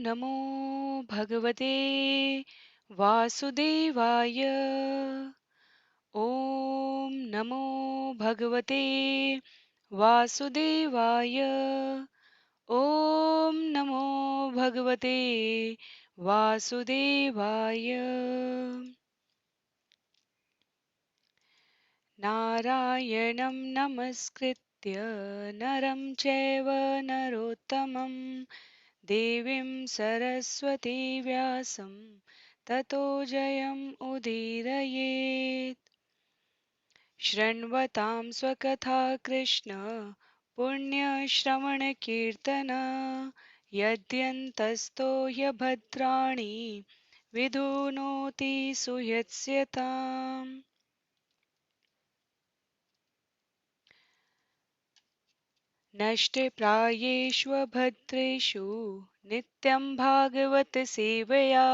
नमो भगवते वासुदेवाय। ॐ नमो भगवते वासुदेवाय। ॐ नमो भगवते वासुदेवाय। नारायणं नमस्कृत्य नरं चैव नरोत्तमं देवीं सरस्वती व्यासं ततो जयम् उदीरयेत्। शृण्वतां स्वकथा कृष्ण पुण्यश्रवणकीर्तन यद्यन्तस्तो ह्यभद्राणि विधुनोति सुयत्स्यताम्। नष्टप्रायेष्वभद्रेषु नित्यं भागवत सेवया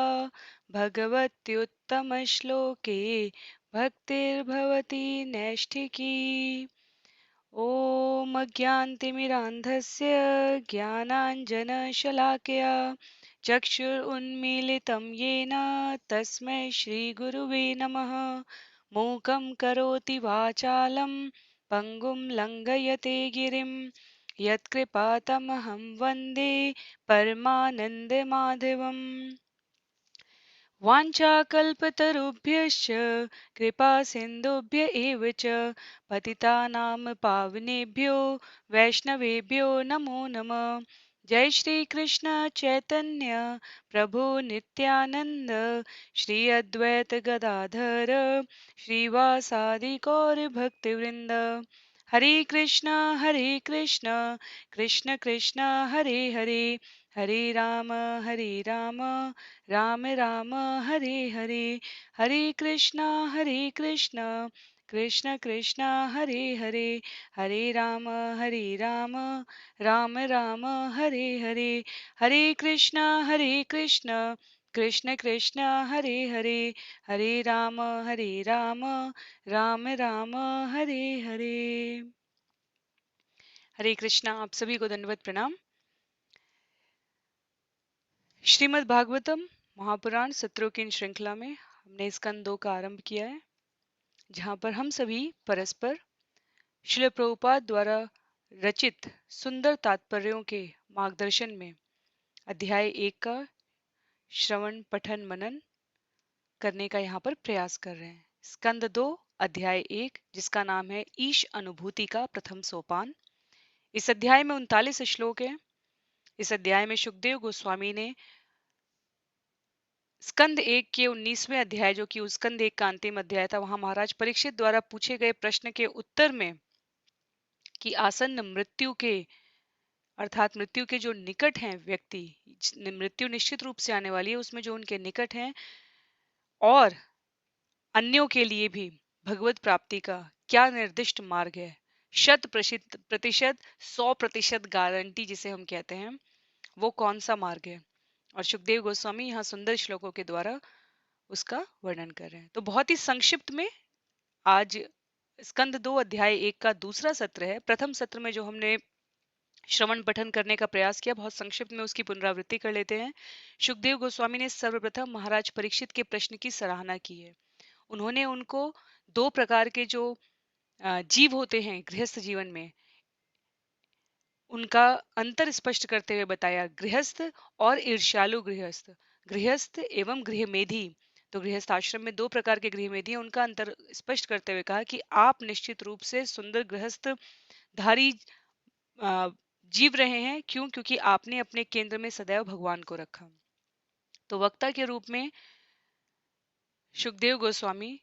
भगवत्युत्तमश्लोके भक्तिर्भवति नैष्ठिकी। ॐ अज्ञानतिमिरान्धस्य ज्ञानाञ्जनशलाकया चक्षुरुन्मीलितं येन तस्मै श्रीगुरुवे नमः। मूकं करोति वाचालं पङ्गुं लङ्घयते गिरिं यत्कृपातमहं वन्दे परमानन्दमाधवम्। वाञ्छाकल्पतरुभ्यश्च कृपा सिन्धुभ्य एव च पतितानां पावनेभ्यो वैष्णवेभ्यो नमो नमः। जय श्री कृष्ण चैतन्य प्रभु नित्यानंद श्री अद्वैत गदाधर श्रीवासादि गौर भक्तवृंद। हरे कृष्ण कृष्ण कृष्ण हरे हरे, हरे राम राम राम हरे हरे। हरे कृष्ण कृष्ण कृष्ण हरे हरे, हरे राम राम राम हरे हरे। हरे कृष्ण कृष्ण कृष्ण हरे हरे, हरे राम राम राम हरे हरे। हरे कृष्णा। आप सभी को दंडवत प्रणाम। श्रीमद् भागवतम महापुराण सत्रों की इन श्रृंखला में हमने स्कंद 2 का आरंभ किया है, जहां पर हम सभी परस्पर श्रील प्रभुपाद द्वारा रचित सुंदर तात्पर्यों के मार्गदर्शन में अध्याय 1 का श्रवण पठन मनन करने का यहाँ पर प्रयास कर रहे हैं। स्कंद 2 अध्याय 1, जिसका नाम है ईश अनुभूति का प्रथम सोपान। इस अध्याय में 39 श्लोक हैं। इस अध्याय में सुखदेव गोस्वामी ने स्कंद 1 के 19वें अध्याय, जो कि उस स्कंद 1 का अंतिम अध्याय था, वहां महाराज परीक्षित द्वारा पूछे गए प्रश्न के उत्तर में कि आसन्न मृत्यु के अर्थात मृत्यु के जो निकट हैं व्यक्ति, मृत्यु निश्चित रूप से आने वाली है, उसमें जो उनके निकट हैं और अन्यों के लिए भी भगवत प्राप्ति का क्या निर्दिष्ट मार्ग है। 100% 100% गारंटी जिसे हम कहते हैं, वो कौन सा मार्ग है। और सुखदेव गोस्वामी यहाँ सुंदर श्लोकों के द्वारा उसका वर्णन कर रहे हैं। तो बहुत ही संक्षिप्त में आज स्कंद 2 अध्याय 1 का दूसरा सत्र है। प्रथम सत्र में जो हमने श्रवण पठन करने का प्रयास किया, बहुत संक्षिप्त में उसकी पुनरावृत्ति कर लेते हैं। सुखदेव गोस्वामी ने सर्वप्रथम महाराज परीक्षित के प्रश्न की सराहना की है। उन्होंने उनको 2 प्रकार के जो जीव होते हैं गृहस्थ जीवन में, उनका अंतर स्पष्ट करते हुए बताया, गृहस्थ और ईर्ष्यालु गृहस्थ, गृहस्थ एवं गृहमेधी। तो गृहस्थ आश्रम में 2 प्रकार के गृहमेधी हैं, उनका अंतर स्पष्ट करते हुए कहा कि आप निश्चित रूप से सुंदर गृहस्थ धारी जीव रहे हैं। क्यों? क्योंकि आपने अपने केंद्र में सदैव भगवान को रखा। तो वक्ता के रूप में सुखदेव गोस्वामी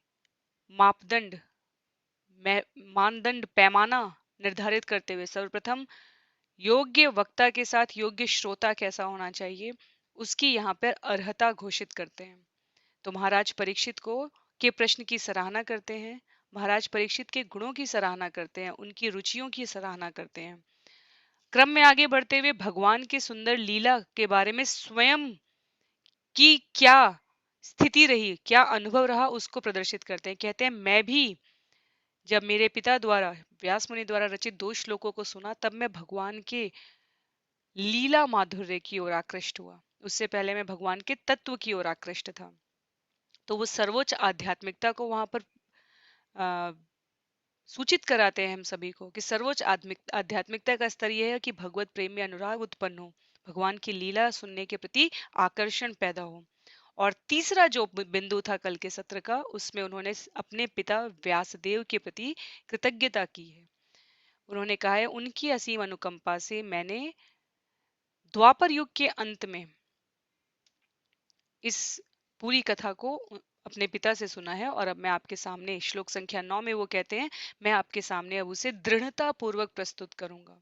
मापदंड मानदंड पैमाना निर्धारित करते हुए सर्वप्रथम योग्य वक्ता के साथ योग्य श्रोता कैसा होना चाहिए, उसकी यहाँ पर अर्हता घोषित करते हैं। तो महाराज परीक्षित को के प्रश्न की सराहना करते हैं, महाराज परीक्षित के गुणों की सराहना करते हैं, उनकी रुचियों की सराहना करते हैं। क्रम में आगे बढ़ते हुए भगवान की सुंदर लीला के बारे में स्वयं की क्या स्थिति रही, क्या अनुभव रहा, उसको प्रदर्शित करते हैं। कहते हैं, मैं भी जब मेरे पिता द्वारा व्यास मुनि द्वारा रचित 2 श्लोकों को सुना, तब मैं भगवान के लीला माधुर्य की ओर आकृष्ट हुआ। उससे पहले मैं भगवान के तत्व की ओर आकृष्ट था। तो वो सर्वोच्च आध्यात्मिकता को वहां पर अ, सूचित कराते हैं हम सभी को कि सर्वोच्च आध्यात्मिकता का स्तर यह है कि भगवत प्रेम में अनुराग उत्पन्न हो, भगवान की लीला सुनने के प्रति आकर्षण पैदा हो। और तीसरा जो बिंदु था कल के सत्र का, उसमें उन्होंने अपने पिता व्यासदेव के प्रति कृतज्ञता की है। उन्होंने कहा है, उनकी असीम अनुकंपा से मैंने द्वापर युग के अंत में इस पूरी कथा को अपने पिता से सुना है, और अब मैं आपके सामने श्लोक संख्या 9 में वो कहते हैं, मैं आपके सामने अब उसे दृढ़ता पूर्वक प्रस्तुत करूंगा।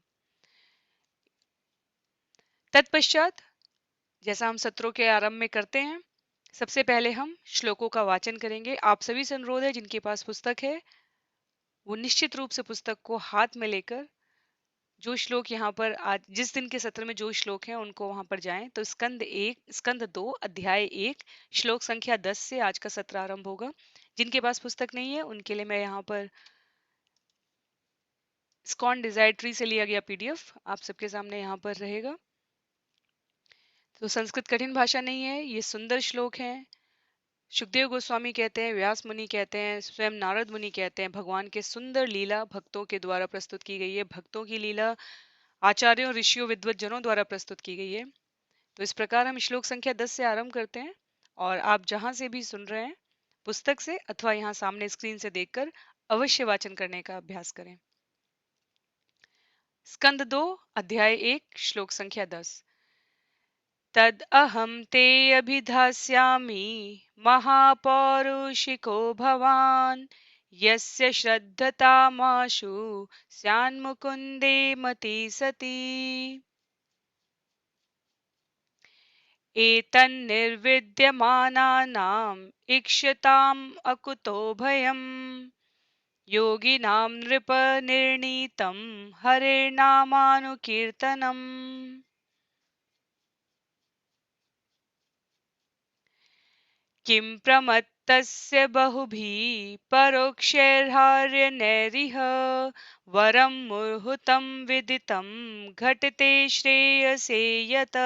तत्पश्चात जैसा हम सत्रों के आरंभ में करते हैं, सबसे पहले हम श्लोकों का वाचन करेंगे। आप सभी से अनुरोध है, जिनके पास पुस्तक है वो निश्चित रूप से पुस्तक को हाथ में लेकर जो श्लोक यहाँ पर आज जिस दिन के सत्र में जो श्लोक हैं उनको वहां पर जाएं। तो स्कंद 2 अध्याय 1 श्लोक संख्या 10 से आज का सत्र आरंभ होगा। जिनके पास पुस्तक नहीं है उनके लिए मैं यहाँ पर स्कॉन डिजायर ट्री से लिया गया पीडीएफ आप सबके सामने यहाँ पर रहेगा। तो संस्कृत कठिन भाषा नहीं है, ये सुंदर श्लोक है। सुखदेव गोस्वामी कहते हैं, व्यास मुनि कहते हैं, स्वयं नारद मुनि कहते हैं, भगवान के सुंदर लीला भक्तों के द्वारा प्रस्तुत की गई है। भक्तों की लीला आचार्यों, ऋषियों, विद्वत जनों द्वारा प्रस्तुत की गई है। तो इस प्रकार हम श्लोक संख्या 10 से आरंभ करते हैं, और आप जहां से भी सुन रहे हैं पुस्तक से अथवा यहाँ सामने स्क्रीन से देखकर अवश्य वाचन करने का अभ्यास करें। स्कंद 2 अध्याय 1 श्लोक संख्या 10। तद अहम ते अभिधास्यामि महापौरुषिको भवान यस्य श्रद्धतामाशु स्यान्मुकुन्दे मति सति। एतन्निर्विद्यमानानाम् इक्षताम् अकुतो भयम् योगिनां नृपनिर्णीतं हरेर्नामानुकीर्तनम्। किं प्रमत्तस्य बहुभिः परोक्षैर्हार्यनैरिह वरं मुहुतं विदितं घटते श्रेयसे यत।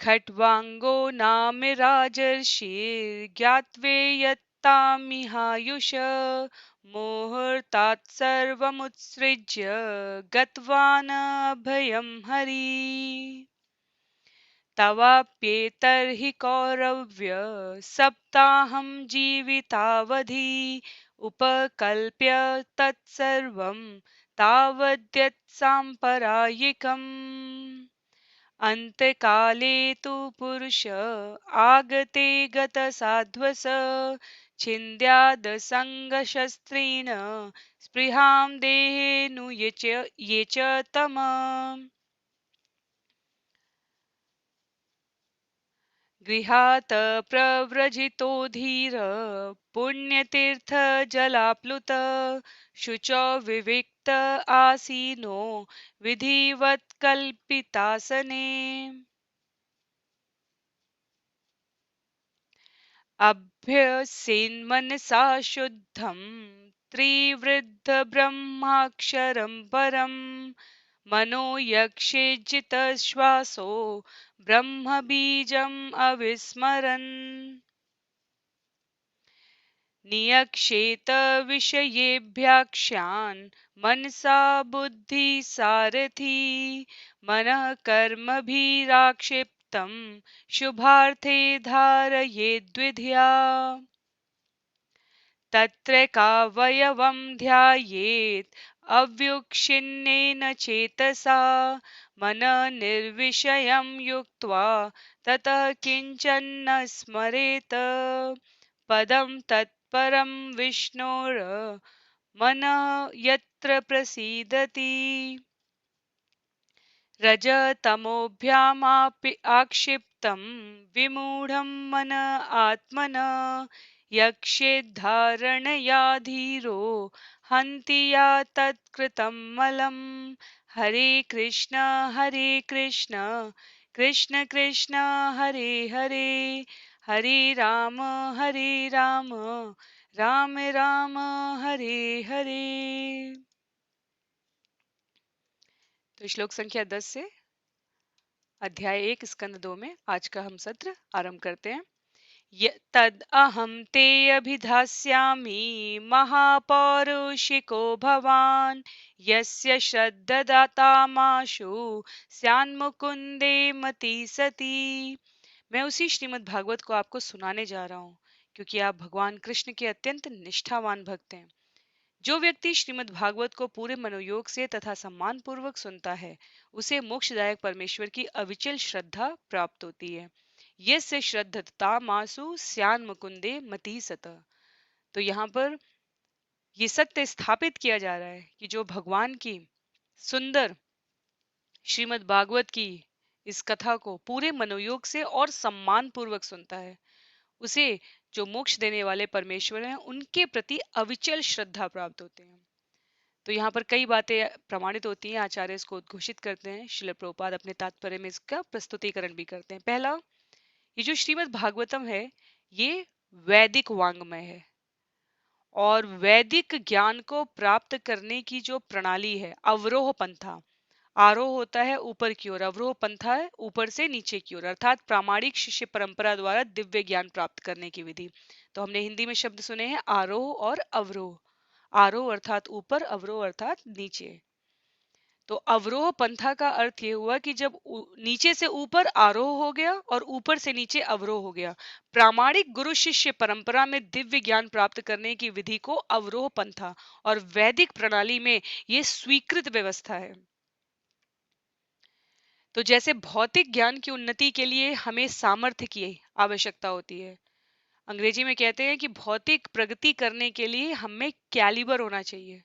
खट्वांगो नामिराजर्षिर्ज्ञात्वेयत्तामिहायुष मुहूर्तात् सर्वमुत्सृज्य गतवान् अभयं हरि। तवाप्येतर्हि कौरव्य सप्ताहं जीवितावधि उपकल्प्य तत्सर्वं तावद्यत्साम्परायिकम्। अंतकाले तु पुरुष आगते गतसाध्वस छिन्द्यादसङ्गशस्त्रेण स्पृहां देहेनु ये च तम। गृहात् प्रव्रजितो धीर पुण्यतीर्थजलाप्लुत शुचौ विविक्त आसीनो विधिवत् कल्पितासने। अभ्यसेन्मनसा शुद्धं त्रिवृद्धब्रह्माक्षरं परं मनो यक्षेज्जितश्वासो ब्रह्मबीजम् अविस्मरन्। नियक्षेत विषयेभ्याक्ष्यान् मनसा बुद्धिसारथी मनः कर्मभिराक्षिप्तं शुभार्थे धारयेद्विधिया। तत्रैकावयवं ध्यायेत् अव्युच्छिन्नेन चेतसा मनः निर्विषयं युक्त्वा ततः किञ्चन स्मरेत् पदं तत्परं विष्णोर् मनः यत्र प्रसीदति। रजतमोभ्यामापि आक्षिप्तं विमूढं मन आत्मनः यक्षेद्धारणया धीरो हन्ति या तत्कृतं मलं। हरे कृष्ण कृष्ण कृष्ण हरे हरे हरे राम राम राम हरे हरे। तो श्लोक संख्या 10 से अध्याय 1 स्कंद 2 में आज का हम सत्र आरंभ करते हैं। तद अहम ते अभिधास्यामि महापौरुषिको भवान यस्य श्रद्धदातामाशु स्यान्मुकुंदे मति सती। मैं उसी श्रीमद् भागवत को आपको सुनाने जा रहा हूँ क्योंकि आप भगवान कृष्ण के अत्यंत निष्ठावान भक्त हैं। जो व्यक्ति श्रीमद् भागवत को पूरे मनोयोग से तथा सम्मान पूर्वक सुनता है उसे मोक्षदायक परमेश्वर की अविचल श्रद्धा प्राप्त होती है। यस्य श्रद्धता मासु स्यान मुकुंदे मति सत। तो यहाँ पर ये सत्य स्थापित किया जा रहा है कि जो भगवान की सुंदर श्रीमद् भागवत की इस कथा को पूरे मनोयोग से और सम्मान पूर्वक सुनता है उसे जो मोक्ष देने वाले परमेश्वर हैं उनके प्रति अविचल श्रद्धा प्राप्त होते हैं। तो यहाँ पर कई बातें प्रमाणित होती हैं, आचार्य इसको उद्घोषित करते हैं, श्रील प्रभुपाद अपने तात्पर्य में इसका प्रस्तुतिकरण भी करते हैं। पहला, ये जो श्रीमद् भागवतम है ये वैदिक वांग्मय है और वैदिक ज्ञान को प्राप्त करने की जो प्रणाली है, अवरोह पंथा, आरोह होता है ऊपर की ओर, अवरोह पंथा है ऊपर से नीचे की ओर, अर्थात प्रामाणिक शिष्य परंपरा द्वारा दिव्य ज्ञान प्राप्त करने की विधि। तो हमने हिंदी में शब्द सुने हैं आरोह और अवरोह। आरोह अर्थात ऊपर, अवरोह अर्थात नीचे। तो अवरोह पंथा का अर्थ ये हुआ कि जब नीचे से ऊपर आरोह हो गया और ऊपर से नीचे अवरोह हो गया। प्रामाणिक गुरु शिष्य परंपरा में दिव्य ज्ञान प्राप्त करने की विधि को अवरोह पंथा और वैदिक प्रणाली में ये स्वीकृत व्यवस्था है। तो जैसे भौतिक ज्ञान की उन्नति के लिए हमें सामर्थ्य की आवश्यकता होती है, अंग्रेजी में कहते हैं कि भौतिक प्रगति करने के लिए हमें कैलिबर होना चाहिए,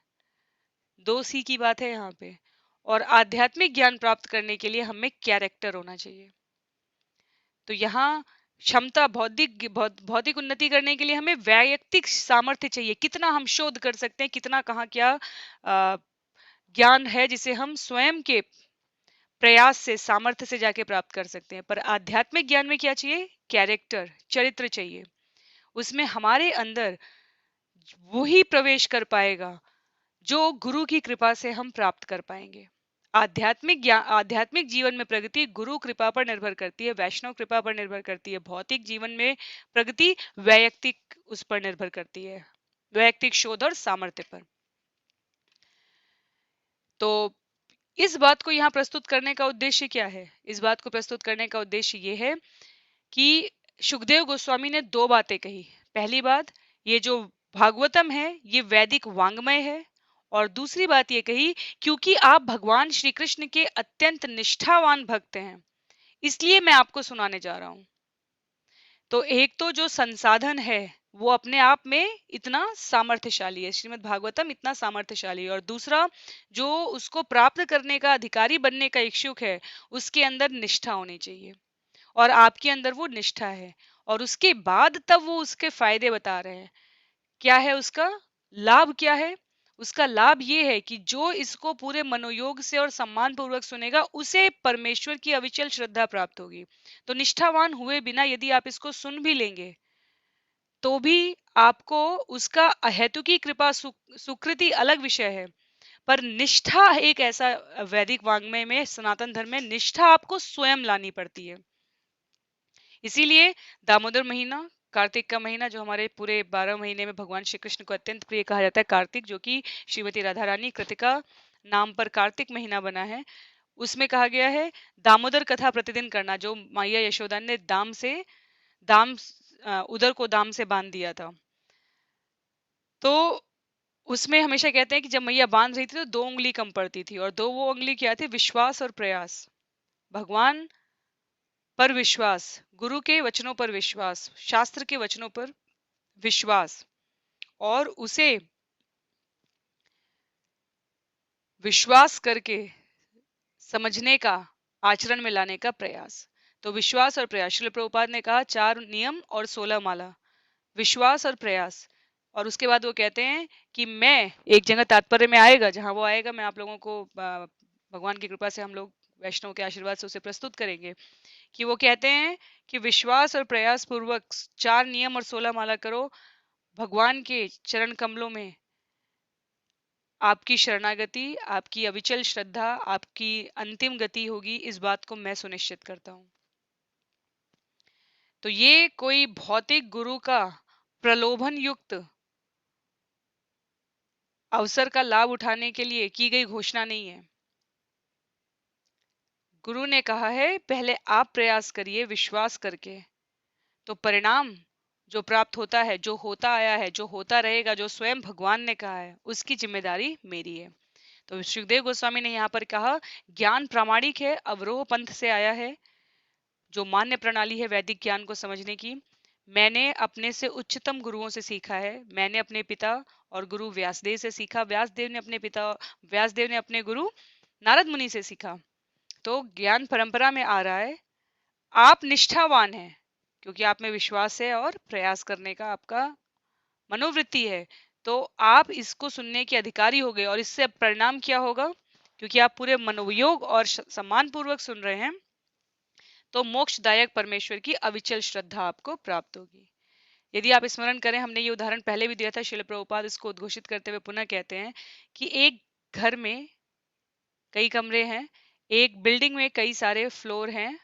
2 C की बात है यहाँ पे। और आध्यात्मिक ज्ञान प्राप्त करने के लिए हमें कैरेक्टर होना चाहिए। तो यहाँ क्षमता, भौतिक उन्नति करने के लिए हमें वैयक्तिक सामर्थ्य चाहिए, कितना हम शोध कर सकते हैं, कितना कहाँ क्या ज्ञान है जिसे हम स्वयं के प्रयास से, सामर्थ्य से जाके प्राप्त कर सकते हैं। पर आध्यात्मिक ज्ञान में क्या चाहिए? कैरेक्टर, चरित्र चाहिए। उसमें हमारे अंदर वही प्रवेश कर पाएगा जो गुरु की कृपा से हम प्राप्त कर पाएंगे। आध्यात्मिक ज्ञान, आध्यात्मिक जीवन में प्रगति गुरु कृपा पर निर्भर करती है, वैष्णव कृपा पर निर्भर करती है। भौतिक जीवन में प्रगति वैयक्तिक उस पर निर्भर करती है, वैयक्तिक शोध और सामर्थ्य पर। तो इस बात को यहाँ प्रस्तुत करने का उद्देश्य क्या है? इस बात को प्रस्तुत करने का उद्देश्य ये है कि सुखदेव गोस्वामी ने 2 बातें कही। पहली बात, ये जो भागवतम है ये वैदिक वांग्मय है, और दूसरी बात ये कही क्योंकि आप भगवान श्री कृष्ण के अत्यंत निष्ठावान भक्त हैं इसलिए मैं आपको सुनाने जा रहा हूं। तो एक तो जो संसाधन है वो अपने आप में इतना सामर्थ्यशाली है, श्रीमद् भागवतम इतना सामर्थ्यशाली है, और दूसरा जो उसको प्राप्त करने का, अधिकारी बनने का इच्छुक है उसके अंदर निष्ठा होनी चाहिए, और आपके अंदर वो निष्ठा है। और उसके बाद तब वो उसके फायदे बता रहे हैं। क्या है उसका लाभ? क्या है उसका लाभ? ये है कि जो इसको पूरे मनोयोग से और सम्मान पूर्वक सुनेगा उसे परमेश्वर की अविचल श्रद्धा प्राप्त होगी। तो निष्ठावान हुए बिना यदि आप इसको सुन भी लेंगे तो भी आपको उसका अहेतुकी कृपा सुकृति अलग विषय है, पर निष्ठा एक ऐसा, वैदिक वाङ्मय में, सनातन धर्म में निष्ठा आपको स्वयं लानी पड़ती है। इसीलिए दामोदर महीना, कार्तिक का महीना, जो हमारे पूरे 12 महीने में भगवान श्री कृष्ण को अत्यंत प्रिय कहा जाता है, कार्तिक, जो कि श्रीमती राधा रानी कृतिका नाम पर कार्तिक महीना बना है, उसमें कहा गया है दामोदर कथा प्रतिदिन करना, जो मैया यशोदा ने दाम उदर को दाम से बांध दिया था। तो उसमें हमेशा कहते हैं कि जब मैया बांध रही थी तो 2 उंगली कम पड़ती थी, और वो उंगली क्या थी? विश्वास और प्रयास। भगवान पर विश्वास, गुरु के वचनों पर विश्वास, शास्त्र के वचनों पर विश्वास, और उसे विश्वास करके समझने का, आचरण में लाने का प्रयास। तो विश्वास और प्रयास, श्रील प्रभुपाद ने कहा 4 नियम और 16 माला, विश्वास और प्रयास। और उसके बाद वो कहते हैं कि मैं, एक जगह तात्पर्य में आएगा, जहां वो आएगा मैं आप लोगों को भगवान की कृपा से हम लोग वैष्णव के आशीर्वाद से उसे प्रस्तुत करेंगे, कि वो कहते हैं कि विश्वास और प्रयास पूर्वक 4 नियम और 16 माला करो, भगवान के चरण कमलों में आपकी शरणागति, आपकी अविचल श्रद्धा, आपकी अंतिम गति होगी, इस बात को मैं सुनिश्चित करता हूं। तो ये कोई भौतिक गुरु का प्रलोभन युक्त अवसर का लाभ उठाने के लिए की गई घोषणा नहीं है। गुरु ने कहा है पहले आप प्रयास करिए विश्वास करके, तो परिणाम जो प्राप्त होता है, जो होता आया है, जो होता रहेगा, जो स्वयं भगवान ने कहा है, उसकी जिम्मेदारी मेरी है। तो सुखदेव गोस्वामी ने यहाँ पर कहा ज्ञान प्रामाणिक है, अवरोह पंथ से आया है, जो मान्य प्रणाली है वैदिक ज्ञान को समझने की। मैंने अपने से उच्चतम गुरुओं से सीखा है। मैंने अपने पिता और गुरु व्यासदेव से सीखा, व्यासदेव ने अपने गुरु नारद मुनि से सीखा। तो ज्ञान परंपरा में आ रहा है। आप निष्ठावान हैं क्योंकि आप में विश्वास है और प्रयास करने का आपका मनोवृत्ति है, तो आप इसको सुनने के अधिकारी हो गए। और इससे परिणाम क्या होगा, क्योंकि आप पूरे मनोयोग और सम्मान पूर्वक सुन रहे हैं, तो मोक्षदायक परमेश्वर की अविचल श्रद्धा आपको प्राप्त होगी। यदि आप स्मरण करें, हमने ये उदाहरण पहले भी दिया था, श्रील प्रभुपाद इसको उद्घोषित करते हुए पुनः कहते हैं कि एक घर में कई कमरे हैं, एक बिल्डिंग में कई सारे फ्लोर हैं,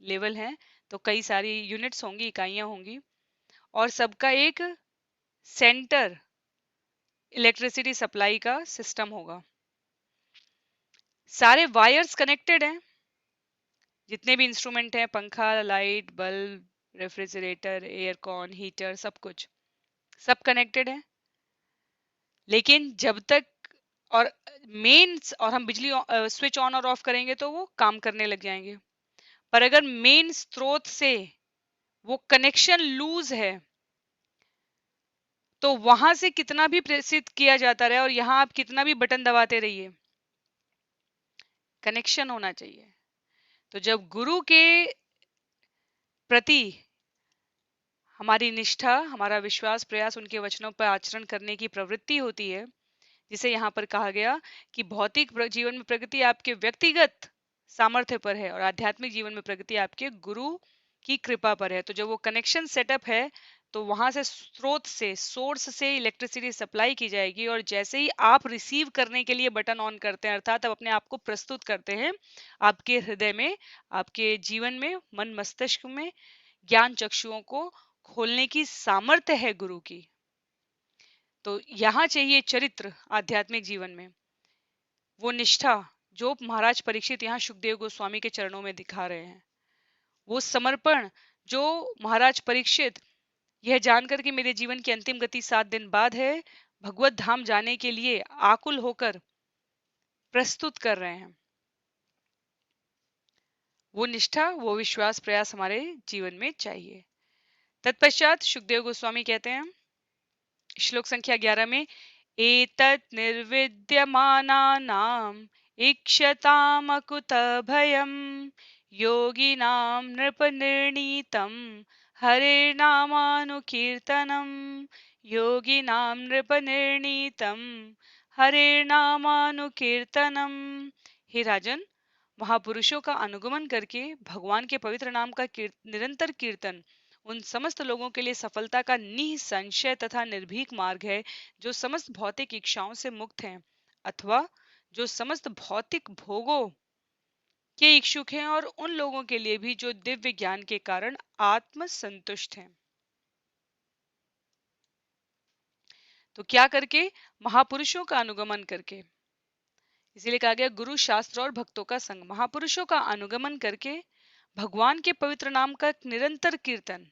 लेवल हैं, तो कई सारी यूनिट्स होंगी, इकाइयां होंगी, और सबका एक सेंटर इलेक्ट्रिसिटी सप्लाई का सिस्टम होगा। सारे वायर्स कनेक्टेड हैं, जितने भी इंस्ट्रूमेंट हैं, पंखा, light, bulb, refrigerator, aircon, heater, सब कुछ सब कनेक्टेड है। लेकिन जब तक और मेन और हम बिजली स्विच ऑन और ऑफ करेंगे तो वो काम करने लग जाएंगे, पर अगर मेन स्रोत से वो कनेक्शन लूज है तो वहां से कितना भी प्रेषित किया जाता रहे और यहां आप कितना भी बटन दबाते रहिए, कनेक्शन होना चाहिए। तो जब गुरु के प्रति हमारी निष्ठा, हमारा विश्वास, प्रयास, उनके वचनों पर आचरण करने की प्रवृत्ति होती है, जिसे यहाँ पर कहा गया कि भौतिक जीवन में प्रगति आपके व्यक्तिगत सामर्थ्य पर है और आध्यात्मिक जीवन में प्रगति आपके गुरु की कृपा पर है। तो जब वो कनेक्शन सेटअप है तो वहां से स्रोत से, सोर्स से इलेक्ट्रिसिटी सप्लाई की जाएगी, और जैसे ही आप रिसीव करने के लिए बटन ऑन करते हैं, अर्थात आप अपने आप को प्रस्तुत करते हैं, आपके हृदय में, आपके जीवन में, मन मस्तिष्क में ज्ञान चक्षुओं को खोलने की सामर्थ्य है गुरु की। तो यहाँ चाहिए चरित्र आध्यात्मिक जीवन में, वो निष्ठा जो महाराज परीक्षित यहाँ सुखदेव गोस्वामी के चरणों में दिखा रहे हैं, वो समर्पण जो महाराज परीक्षित यह जानकर कि मेरे जीवन की अंतिम गति 7 दिन बाद है, भगवत धाम जाने के लिए आकुल होकर प्रस्तुत कर रहे हैं, वो निष्ठा, वो विश्वास, प्रयास हमारे जीवन में चाहिए। तत्पश्चात सुखदेव गोस्वामी कहते हैं श्लोक संख्या 11 में, एतत् निर्विद्यमानानाम् इक्षतामकुत भयम् योगिनां नृपनिर्णीतं हरेर्नामानुकीर्तनम् योगिनां नृपनिर्णीतं हरेर्नामानुकीर्तनम्। हे राजन, महापुरुषों का अनुगमन करके भगवान के पवित्र नाम का निरंतर कीर्तन उन समस्त लोगों के लिए सफलता का निसंशय तथा निर्भीक मार्ग है, जो समस्त भौतिक इच्छाओं से मुक्त हैं, अथवा जो समस्त भौतिक भोगों के इच्छुक हैं, और उन लोगों के लिए भी जो दिव्य ज्ञान के कारण आत्म संतुष्ट हैं। तो क्या करके? महापुरुषों का अनुगमन करके। इसीलिए कहा गया गुरु, शास्त्र और भक्तों का संग। महापुरुषों का अनुगमन करके भगवान के पवित्र नाम का निरंतर कीर्तन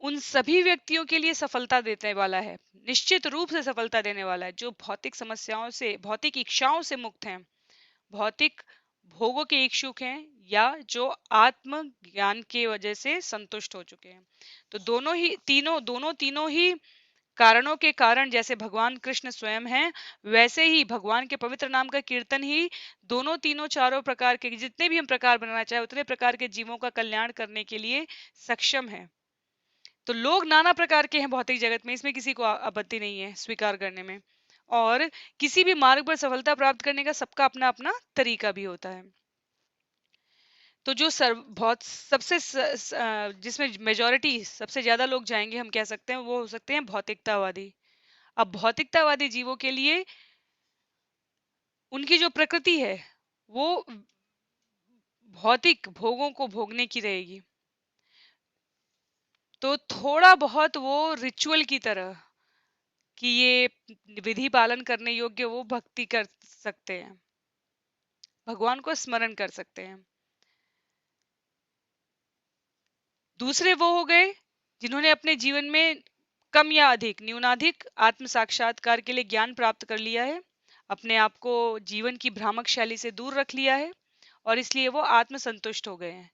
उन सभी व्यक्तियों के लिए सफलता देने वाला है, निश्चित रूप से सफलता देने वाला है, जो भौतिक समस्याओं से, भौतिक इच्छाओं से मुक्त हैं, भौतिक भोगों के इच्छुक हैं, या जो आत्म ज्ञान की वजह से संतुष्ट हो चुके हैं। तो दोनों तीनों ही कारणों के कारण जैसे भगवान कृष्ण स्वयं हैं, वैसे ही भगवान के पवित्र नाम का कीर्तन ही दोनों तीनों चारों प्रकार के, जितने भी हम प्रकार बनाना चाहे उतने प्रकार के जीवों का कल्याण करने के लिए सक्षम है। तो लोग नाना प्रकार के हैं भौतिक जगत में, इसमें किसी को आपत्ति नहीं है स्वीकार करने में, और किसी भी मार्ग पर सफलता प्राप्त करने का सबका अपना अपना तरीका भी होता है। तो जो बहुत सबसे जिसमें मेजॉरिटी सबसे ज्यादा लोग जाएंगे, हम कह सकते हैं वो हो सकते हैं भौतिकतावादी। अब भौतिकतावादी जीवों के लिए उनकी जो प्रकृति है वो भौतिक भोगों को भोगने की रहेगी, तो थोड़ा बहुत वो रिचुअल की तरह कि ये विधि पालन करने योग्य वो भक्ति कर सकते हैं, भगवान को स्मरण कर सकते हैं। दूसरे वो हो गए जिन्होंने अपने जीवन में कम या अधिक न्यूनाधिक आत्म साक्षात्कार के लिए ज्ञान प्राप्त कर लिया है, अपने आप को जीवन की भ्रामक शैली से दूर रख लिया है और इसलिए वो आत्म संतुष्ट हो गए हैं।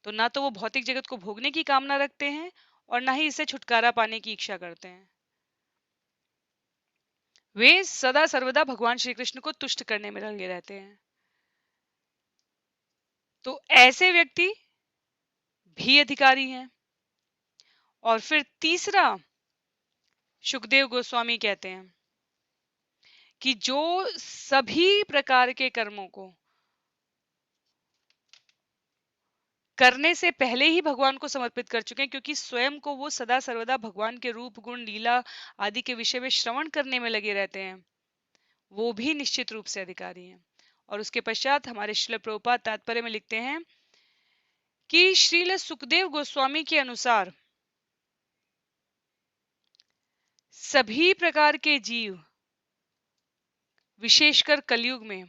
तो ना तो वो भौतिक जगत को भोगने की कामना रखते हैं और ना ही इससे छुटकारा पाने की इच्छा करते हैं। वे सदा सर्वदा भगवान श्री कृष्ण को तुष्ट करने में लगे रहते हैं। तो ऐसे व्यक्ति भी अधिकारी हैं। और फिर तीसरा सुखदेव गोस्वामी कहते हैं कि जो सभी प्रकार के कर्मों को करने से पहले ही भगवान को समर्पित कर चुके हैं, क्योंकि स्वयं को वो सदा सर्वदा भगवान के रूप गुण लीला आदि के विषय में श्रवण करने में लगे रहते हैं, वो भी निश्चित रूप से अधिकारी हैं। और उसके पश्चात हमारे श्रील प्रभुपाद तात्पर्य में लिखते हैं कि श्रील सुखदेव गोस्वामी के अनुसार सभी प्रकार के जीव, विशेषकर कलयुग में,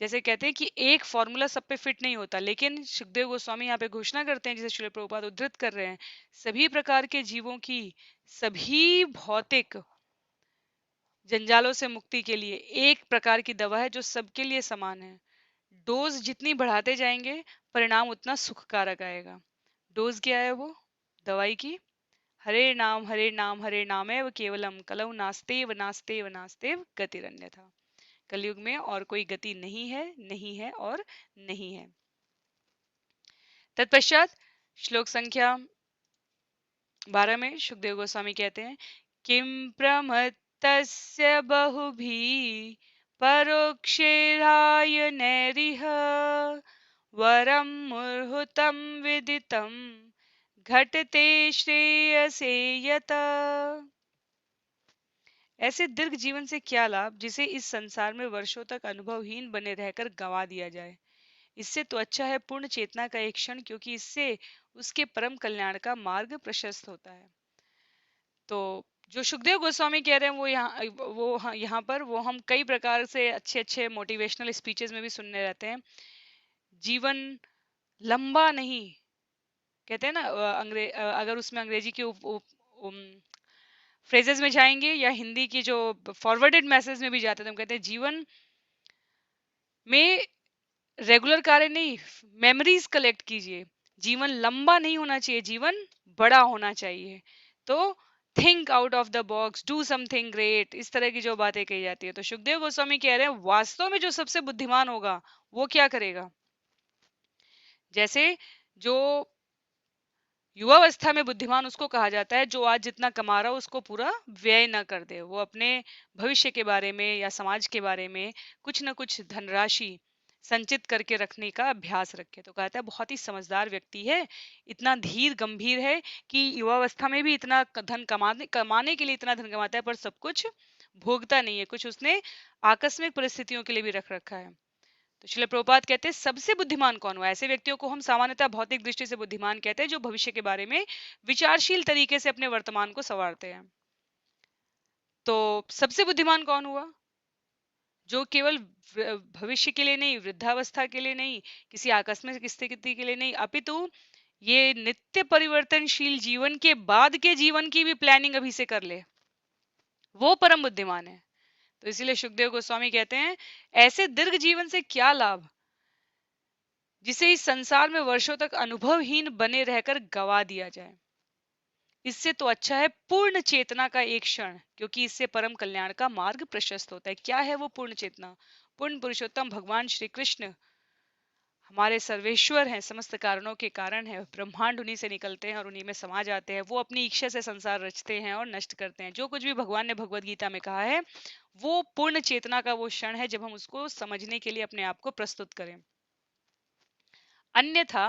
जैसे कहते हैं कि एक फॉर्मूला सब पे फिट नहीं होता, लेकिन सुखदेव गोस्वामी यहाँ पे घोषणा करते हैं, जिसे श्रील प्रभुपाद उद्धृत कर रहे हैं, सभी प्रकार के जीवों की सभी भौतिक जंजालों से मुक्ति के लिए एक प्रकार की दवा है जो सबके लिए समान है। डोज जितनी बढ़ाते जाएंगे परिणाम उतना सुखकारक आएगा। डोज क्या है वो दवाई की? हरे नाम हरे नाम हरे नामेव केवलम कलौ नास्तेव नास्तेव नास्तेव गतिरन्यथा। कलयुग में और कोई गति नहीं है, नहीं है और नहीं है। तत्पश्चात श्लोक संख्या 12 में सुखदेव गोस्वामी कहते हैं, किम प्रमत्तस्य बहुभिः परोक्षेराय नैरिह वरम मुहुर्तम विदितम घटते श्रेयसे यत। ऐसे दीर्घ जीवन से क्या लाभ जिसे इस संसार में वर्षों तक अनुभवहीन बने रहकर गंवा दिया जाए। इससे तो अच्छा है पूर्ण चेतना का एक क्षण, क्योंकि इससे उसके परम कल्याण का मार्ग प्रशस्त होता है। तो जो सुखदेव गोस्वामी कह रहे हैं यहाँ पर वो हम कई प्रकार से अच्छे अच्छे मोटिवेशनल स्पीचेस में भी सुनने रहते हैं। जीवन लंबा नहीं, कहते हैं ना, अगर उसमें अंग्रेजी के फ्रेजेस में जाएंगे या हिंदी की जो फॉरवर्डेड मैसेज में भी जाते हैं, तो हम कहते हैं जीवन में रेगुलर कार्य नहीं, मेमोरीज कलेक्ट कीजिए। जीवन लंबा नहीं होना चाहिए, जीवन बड़ा होना चाहिए। तो think out of the box, do something great, इस तरह की जो बातें कही जाती है। तो सुखदेव गोस्वामी कह रहे हैं वास्तव में जो सबसे बुद्धिमान होगा वो क्या करेगा? जैसे जो युवावस्था में बुद्धिमान उसको कहा जाता है जो आज जितना कमा रहा हो उसको पूरा व्यय न कर दे, वो अपने भविष्य के बारे में या समाज के बारे में कुछ न कुछ धनराशि संचित करके रखने का अभ्यास रखे। तो कहता है बहुत ही समझदार व्यक्ति है, इतना धीर गंभीर है कि युवावस्था में भी इतना धन कमाने के लिए इतना धन कमाता है, पर सब कुछ भोगता नहीं है, कुछ उसने आकस्मिक परिस्थितियों के लिए भी रख रखा है। तो श्रील प्रभुपाद कहते हैं सबसे बुद्धिमान कौन हुआ? ऐसे व्यक्तियों को हम सामान्यतः भौतिक दृष्टि से बुद्धिमान कहते हैं, जो भविष्य के बारे में विचारशील तरीके से अपने वर्तमान को संवारते हैं। तो सबसे बुद्धिमान कौन हुआ? जो केवल भविष्य के लिए नहीं, वृद्धावस्था के लिए नहीं, किसी आकस्मिक स्थिति के लिए नहीं, अपितु ये नित्य परिवर्तनशील जीवन के बाद के जीवन की भी प्लानिंग अभी से कर ले, वो परम बुद्धिमान है। तो इसीलिए सुखदेव गोस्वामी कहते हैं ऐसे दीर्घ जीवन से क्या लाभ जिसे इस संसार में वर्षों तक अनुभवहीन बने रहकर गवा दिया जाए। इससे तो अच्छा है पूर्ण चेतना का एक क्षण, क्योंकि इससे परम कल्याण का मार्ग प्रशस्त होता है। क्या है वो पूर्ण चेतना? पूर्ण पुरुषोत्तम भगवान श्री कृष्ण हमारे सर्वेश्वर हैं, समस्त कारणों के कारण है, ब्रह्मांड उन्हीं से निकलते हैं और उन्हीं में समा जाते हैं। वो अपनी इच्छा से संसार रचते हैं और नष्ट करते हैं। जो कुछ भी भगवान ने भगवत गीता में कहा है वो पूर्ण चेतना का वो क्षण है जब हम उसको समझने के लिए अपने आप को प्रस्तुत करें। अन्यथा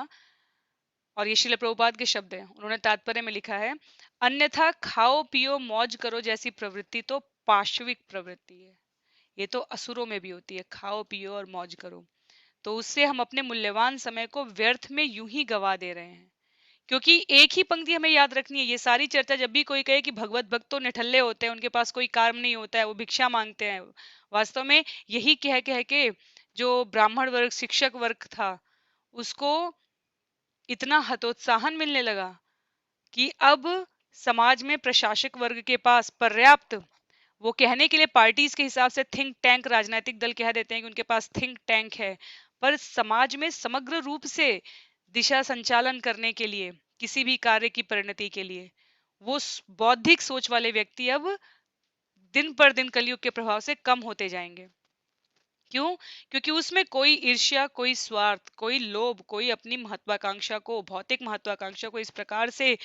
और ये श्रील प्रभुपाद के शब्द हैं। उन्होंने तात्पर्य में लिखा है, अन्यथा खाओ पियो मौज करो जैसी प्रवृत्ति तो पाशविक प्रवृत्ति है। ये तो असुरों में भी होती है, खाओ पियो और मौज करो। तो उससे हम अपने मूल्यवान समय को व्यर्थ में यूं ही गवा दे रहे हैं। क्योंकि एक ही पंक्ति हमें याद रखनी है। ये सारी चर्चा जब भी कोई कहे कि भगवत भक्त तो निठल्ले होते हैं, उनके पास कोई काम नहीं होता है, वो भिक्षा मांगते हैं, वास्तव में यही कह कह के जो ब्राह्मण वर्ग शिक्षक वर्ग था उसको इतना हतोत्साहन मिलने लगा कि अब समाज में प्रशासक वर्ग के पास पर्याप्त, वो कहने के लिए पार्टीज के हिसाब से थिंक टैंक, राजनीतिक दल कह देते हैं कि उनके पास थिंक टैंक है, पर समाज में समग्र रूप से दिशा संचालन करने के लिए, किसी भी कार्य की परिणति के लिए वो बौद्धिक सोच वाले व्यक्ति अब दिन पर दिन कलयुग के प्रभाव से कम होते जाएंगे। क्यों? क्योंकि उसमें कोई ईर्ष्या, कोई स्वार्थ, कोई लोभ, कोई अपनी महत्वाकांक्षा को, भौतिक महत्वाकांक्षा को इस प्रकार से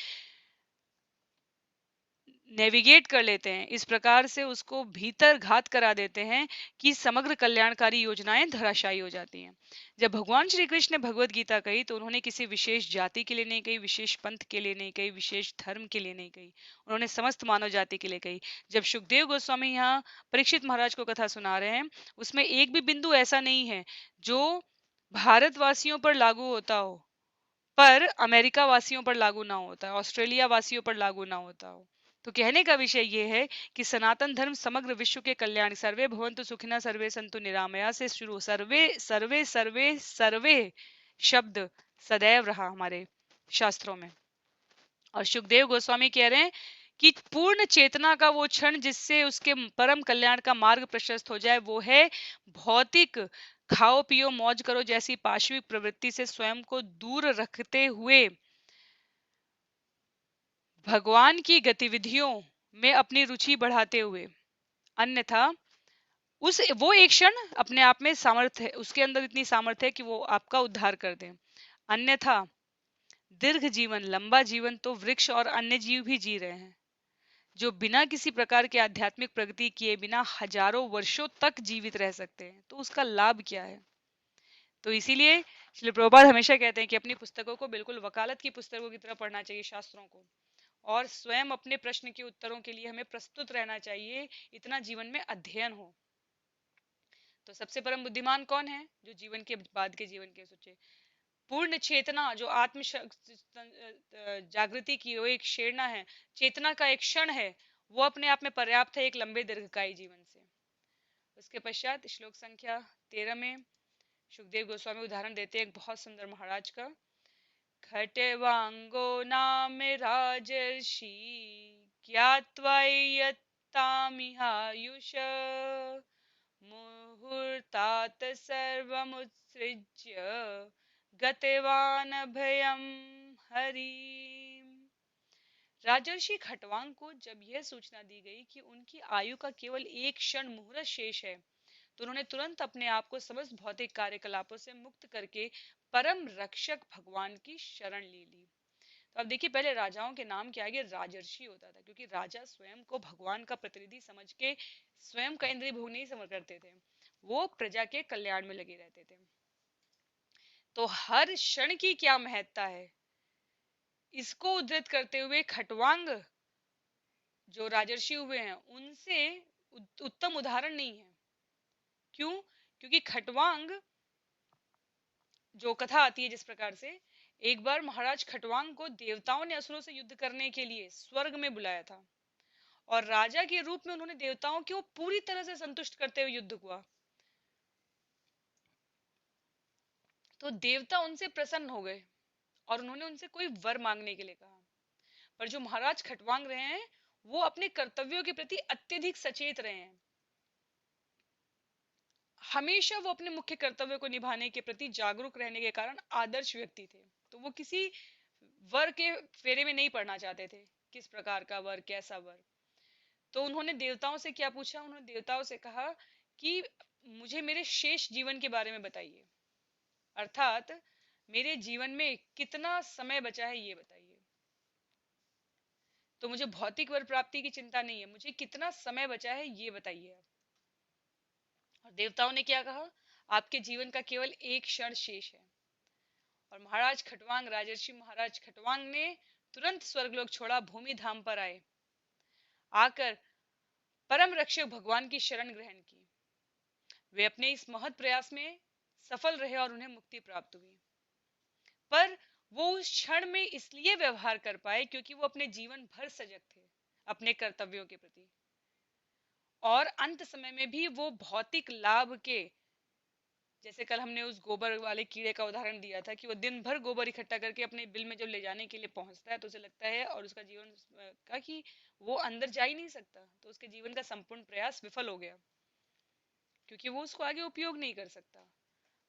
नेविगेट कर लेते हैं, इस प्रकार से उसको भीतर घात करा देते हैं कि समग्र कल्याणकारी योजनाएं धराशायी हो जाती हैं। जब भगवान श्री कृष्ण ने भगवत गीता कही तो उन्होंने किसी विशेष जाति के लिए नहीं कही, विशेष पंथ के लिए नहीं कही, विशेष धर्म के लिए नहीं कही, उन्होंने समस्त मानव जाति के लिए कही। जब सुखदेव गोस्वामी यहाँ परीक्षित महाराज को कथा सुना रहे हैं, उसमें एक भी बिंदु ऐसा नहीं है जो भारतवासियों पर लागू होता हो पर अमेरिका वासियों पर लागू ना होता है, ऑस्ट्रेलिया वासियों पर लागू ना होता हो। तो कहने का विषय यह है कि सनातन धर्म समग्र विश्व के कल्याण, सर्वे भवन्तु सुखिनः सर्वे सन्तु निरामया से शुरू सर्वे सर्वे सर्वे सर्वे शब्द सदैव रहा हमारे शास्त्रों में। और सुखदेव गोस्वामी कह रहे हैं कि पूर्ण चेतना का वो क्षण जिससे उसके परम कल्याण का मार्ग प्रशस्त हो जाए वो है भौतिक खाओ पियो मौज करो जैसी पाशविक प्रवृत्ति से स्वयं को दूर रखते हुए भगवान की गतिविधियों में अपनी रुचि बढ़ाते हुए। अन्यथा उस वो एक क्षण अपने आप में सामर्थ्य है, उसके अंदर इतनी सामर्थ्य है कि वो आपका उद्धार कर दे। अन्यथा दीर्घ जीवन, लंबा जीवन तो वृक्ष और अन्य जीव भी जी रहे हैं जो बिना किसी प्रकार के आध्यात्मिक प्रगति किए बिना हजारों वर्षों तक जीवित रह सकते हैं। तो उसका लाभ क्या है? तो इसीलिए श्री प्रभुपाद हमेशा कहते हैं कि अपनी पुस्तकों को बिल्कुल वकालत की पुस्तकों की तरह पढ़ना चाहिए, शास्त्रों को, और स्वयं अपने प्रश्न के उत्तरों के लिए हमें प्रस्तुत रहना चाहिए, इतना जीवन में अध्ययन हो। तो सबसे परम बुद्धिमान कौन है? जो जीवन के बाद के जीवन के सोचे। पूर्ण चेतना, जो आत्म जागृति की वो एक शेरना है, चेतना का एक क्षण है, वो अपने आप में पर्याप्त है एक लंबे दीर्घकायी जीवन से। उसके पश्चात श्लोक संख्या 13 में सुखदेव गोस्वामी उदाहरण देते हैं एक बहुत सुंदर महाराज का। खट्वांगो नाम राजर्षि ज्ञात्वैयत्तामिहायुष मुहूर्तात् सर्वमुत्सृज्य गतवान अभयम हरि। राजर्षि खटवांग को जब यह सूचना दी गई कि उनकी आयु का केवल एक क्षण मुहूर्त शेष है तो उन्होंने तुरंत अपने आप को समस्त भौतिक कार्यकलापों से मुक्त करके परम रक्षक भगवान की शरण ले ली। तो अब देखिए, पहले राजाओं के नाम के आगे राजर्षि होता था क्योंकि राजा स्वयं को भगवान का प्रतिनिधि समझ के स्वयं का इंद्रिय भोग नहीं समझ करते थे, वो प्रजा के कल्याण में लगे रहते थे। तो हर क्षण की क्या महत्ता है, इसको उद्धृत करते हुए खटवांग जो राजर्षि हुए हैं उनसे उत्तम उदाहरण नहीं है। क्यों? क्योंकि खटवांग जो कथा आती है जिस प्रकार से, एक बार महाराज खटवांग को देवताओं ने असुरों से युद्ध करने के लिए स्वर्ग में बुलाया था और राजा के रूप में उन्होंने देवताओं को पूरी तरह से संतुष्ट करते हुए युद्ध हुआ। तो देवता उनसे प्रसन्न हो गए और उन्होंने उनसे कोई वर मांगने के लिए कहा। पर जो महाराज खटवांग रहे हैं वो अपने कर्तव्यों के प्रति अत्यधिक सचेत रहे हैं। हमेशा वो अपने मुख्य कर्तव्य को निभाने के प्रति जागरूक रहने के कारण आदर्श व्यक्ति थे। तो वो किसी वर के फेरे में नहीं पड़ना चाहते थे, किस प्रकार का वर, कैसा वर। तो उन्होंने देवताओं से क्या पूछा? उन्होंने देवताओं से कहा कि मुझे मेरे शेष जीवन के बारे में बताइए, अर्थात मेरे जीवन में कितना समय बचा है ये बताइए। तो मुझे भौतिक वर प्राप्ति की चिंता नहीं है, मुझे कितना समय बचा है ये बताइए आप। और देवताओं ने क्या कहा? आपके जीवन का केवल एक क्षण शेष है और महाराज खटवांग, राजर्षि महाराज खटवांग ने तुरंत स्वर्गलोक छोड़ा, भूमि धाम पर आए, आकर परम रक्षक भगवान की शरण ग्रहण की। वे अपने इस महत् प्रयास में सफल रहे और उन्हें मुक्ति प्राप्त हुई। पर वो उस क्षण में इसलिए व्यवहार कर पाए क्योंकि वो अपने जीवन भर सजग थे अपने कर्तव्यों के प्रति, और अंत समय में भी वो भौतिक लाभ के, जैसे कल हमने उस गोबर वाले कीड़े का उदाहरण दिया था कि वो दिन भर गोबर इकट्ठा करके अपने बिल में जब ले जाने के लिए पहुंचता है तो उसे लगता है और उसका जीवन का कि वो अंदर जा ही नहीं सकता, तो उसके जीवन का संपूर्ण प्रयास विफल हो गया क्योंकि वो उसको आगे उपयोग नहीं कर सकता।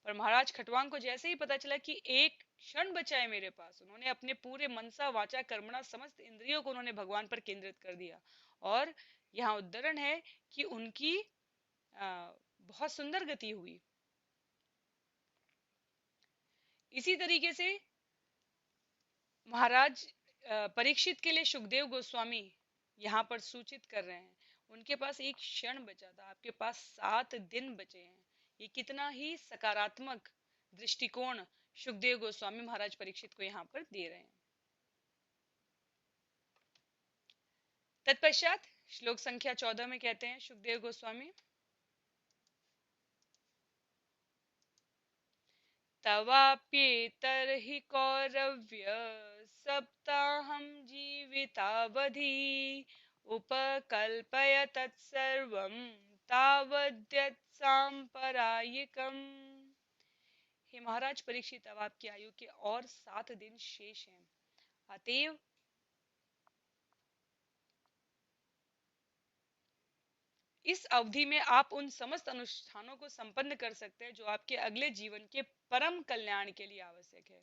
पर महाराज खटवांग को जैसे ही पता चला कि एक क्षण बचा है मेरे पास, उन्होंने अपने पूरे मनसा वाचा कर्मणा समस्त इंद्रियों को उन्होंने भगवान पर केंद्रित कर दिया। और यहाँ उदाहरण है कि उनकी बहुत सुंदर गति हुई। इसी तरीके से महाराज परीक्षित के लिए सुखदेव गोस्वामी यहाँ पर सूचित कर रहे हैं, उनके पास एक क्षण बचा था, आपके पास 7 दिन बचे हैं। ये कितना ही सकारात्मक दृष्टिकोण सुखदेव गोस्वामी महाराज परीक्षित को यहाँ पर दे रहे हैं। तत्पश्चात श्लोक संख्या 14 में कहते हैं सुखदेव गोस्वामी, तवाप्येतर्हि कौरव्य सप्ताहं जीवितावधि उपकल्पय तत्सर्वं तावद्यत्साम्परायिकम्। हे महाराज परीक्षित, अब आपकी आयु के और 7 दिन शेष हैं, अतएव इस अवधि में आप उन समस्त अनुष्ठानों को संपन्न कर सकते हैं जो आपके अगले जीवन के परम कल्याण के लिए आवश्यक है।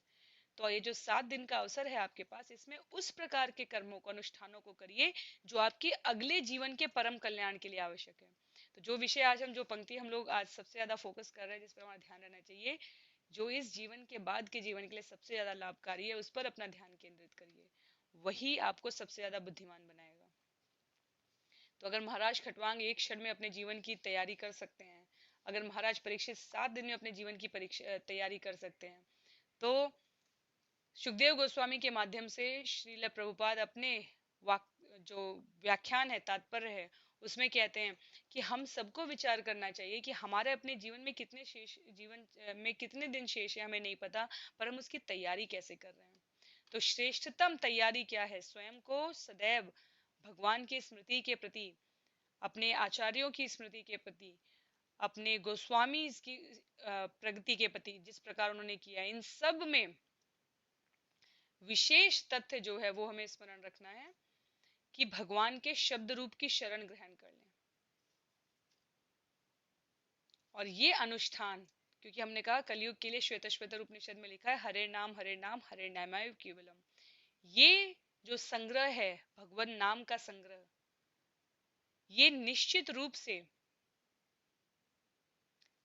तो ये जो 7 दिन का अवसर है आपके पास, इसमें उस प्रकार के कर्मों को, अनुष्ठानों को करिए जो आपके अगले जीवन के परम कल्याण के लिए आवश्यक है। तो जो विषय आज हम, जो पंक्ति हम लोग आज सबसे ज्यादा फोकस कर रहे हैं, जिस पर हमारा ध्यान रहना चाहिए, जो इस जीवन के बाद के जीवन के लिए सबसे ज्यादा लाभकारी है, उस पर अपना ध्यान केंद्रित करिए, वही आपको सबसे ज्यादा बुद्धिमान बनाएगा। तो अगर महाराज खटवांग एक क्षण में अपने जीवन की तैयारी कर सकते हैं, अगर महाराज परीक्षित 7 दिन में अपने जीवन की तैयारी कर सकते हैं, तो सुखदेव गोस्वामी के माध्यम से श्रील प्रभुपाद अपने जो व्याख्यान है, तात्पर्य है, उसमें कहते हैं कि हम सबको विचार करना चाहिए कि हमारे अपने जीवन में कितने शेष, जीवन में कितने दिन शेष है हमें नहीं पता, पर हम उसकी तैयारी कैसे कर रहे हैं। तो श्रेष्ठतम तैयारी क्या है? स्वयं को सदैव भगवान की स्मृति के प्रति, अपने आचार्यों की स्मृति के प्रति, अपने गोस्वामी की प्रगति के प्रति, जिस प्रकार उन्होंने किया, इन सब में विशेष तथ्य जो है वो हमें स्मरण रखना है कि भगवान के शब्द रूप की शरण ग्रहण कर लें। और ये अनुष्ठान, क्योंकि हमने कहा कलयुग के लिए श्वेतश्वेतर उपनिषद में लिखा है हरे नाम हरे नामाय केवलम, ये जो संग्रह है भगवान नाम का संग्रह, ये निश्चित रूप से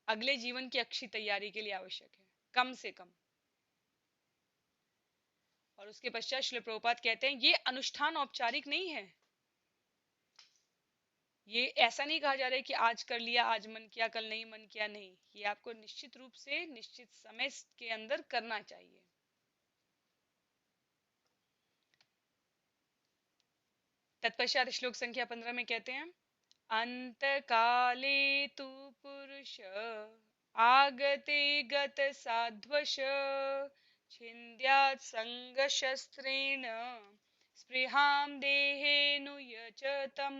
अगले जीवन की अच्छी तैयारी के लिए आवश्यक है, कम से कम। और उसके पश्चात श्रील प्रभुपाद कहते हैं ये अनुष्ठान औपचारिक नहीं है, ये ऐसा नहीं कहा जा रहा है कि आज कर लिया, आज मन किया, कल नहीं मन किया, नहीं, ये आपको निश्चित रूप से निश्चित समय के अंदर करना चाहिए। तत्पश्चात श्लोक संख्या 15 में कहते हैं, अंत काले तु पुरुष आगते गत साध्वश छिन्द्यात् संग शस्त्रेण स्पृहाम देहेनुयचतम।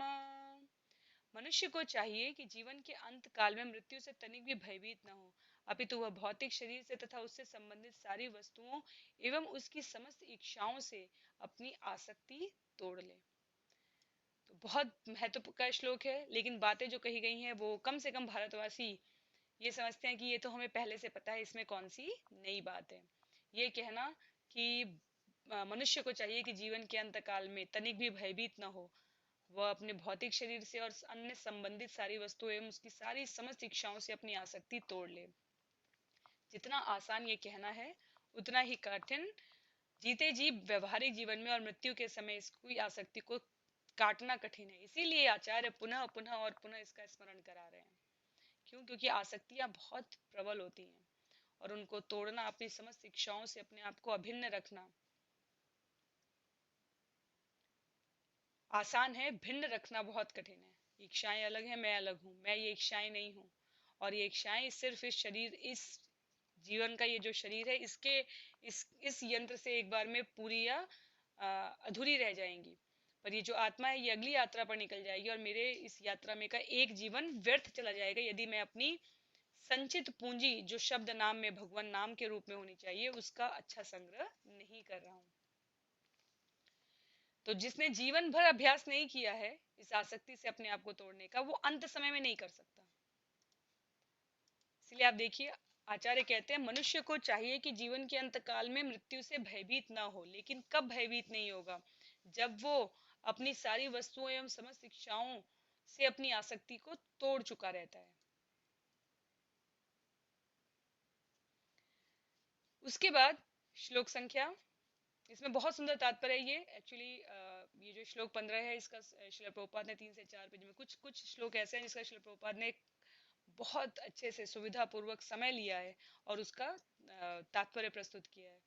मनुष्य को चाहिए कि जीवन के अंत काल में मृत्यु से तनिक भी भयभीत न हो, अपितु वह भौतिक शरीर से तथा उससे संबंधित सारी वस्तुओं एवं उसकी समस्त इच्छाओं से अपनी आसक्ति तोड़ ले। तो बहुत महत्व का श्लोक है, लेकिन बातें जो कही गई हैं वो कम से कम भारतवासी ये समझते हैं कि ये तो हमें पहले से पता है, इसमें कौन सी नई बात है। ये कहना कि मनुष्य को चाहिए कि जीवन के अंत काल में तनिक भी भयभीत न हो, वह अपने भौतिक शरीर से और अन्य संबंधित सारी वस्तुएं एवं उसकी सारी समस्त इच्छाओं से अपनी आसक्ति तोड़ ले। जितना आसान ये कहना है, उतना ही कठिन जीते जी व्यवहारिक जीवन में और मृत्यु के समय इसकी आसक्ति को काटना कठिन है। इसीलिए आचार्य पुनः पुनः और पुनः इसका स्मरण करा रहे हैं। क्यों? क्योंकि आसक्तियां बहुत प्रबल होती हैं और उनको तोड़ना, अपनी समस्त इच्छाओं से अपने आप को अभिन्न रखना आसान है, भिन्न रखना बहुत कठिन है। इच्छाएं अलग है, मैं अलग हूँ, मैं ये इच्छाएं नहीं हूँ। और ये इच्छाएं सिर्फ इस शरीर, इस जीवन का ये जो शरीर है, इसके इस यंत्र से एक बार में पूरी या अधूरी रह जाएंगी। पर ये जो आत्मा है, ये अगली यात्रा पर निकल जाएगी और मेरे इस यात्रा में का एक जीवन व्यर्थ चला जाएगा यदि मैं अपनी संचित पूंजी, जो शब्द नाम में भगवान नाम के रूप में होनी चाहिए, उसका अच्छा संग्रह नहीं कर रहा हूँ। तो जिसने जीवन भर अभ्यास नहीं किया है इस आसक्ति से अपने आप को तोड़ने का, वो अंत समय में नहीं कर सकता। इसलिए आप देखिए, आचार्य कहते हैं मनुष्य को चाहिए कि जीवन के अंत काल में मृत्यु से भयभीत ना हो। लेकिन कब भयभीत नहीं होगा? जब वो अपनी सारी वस्तुओं एवं समस्त इच्छाओं से अपनी आसक्ति को तोड़ चुका रहता है। उसके बाद श्लोक संख्या, इसमें बहुत सुंदर तात्पर्य है। ये एक्चुअली ये जो श्लोक 15 है, इसका श्रील प्रभुपाद ने 3 से 4 पेज में कुछ कुछ श्लोक ऐसे हैं जिसका श्रील प्रभुपाद ने बहुत अच्छे से सुविधा पूर्वक समय लिया है और उसका तात्पर्य प्रस्तुत किया है।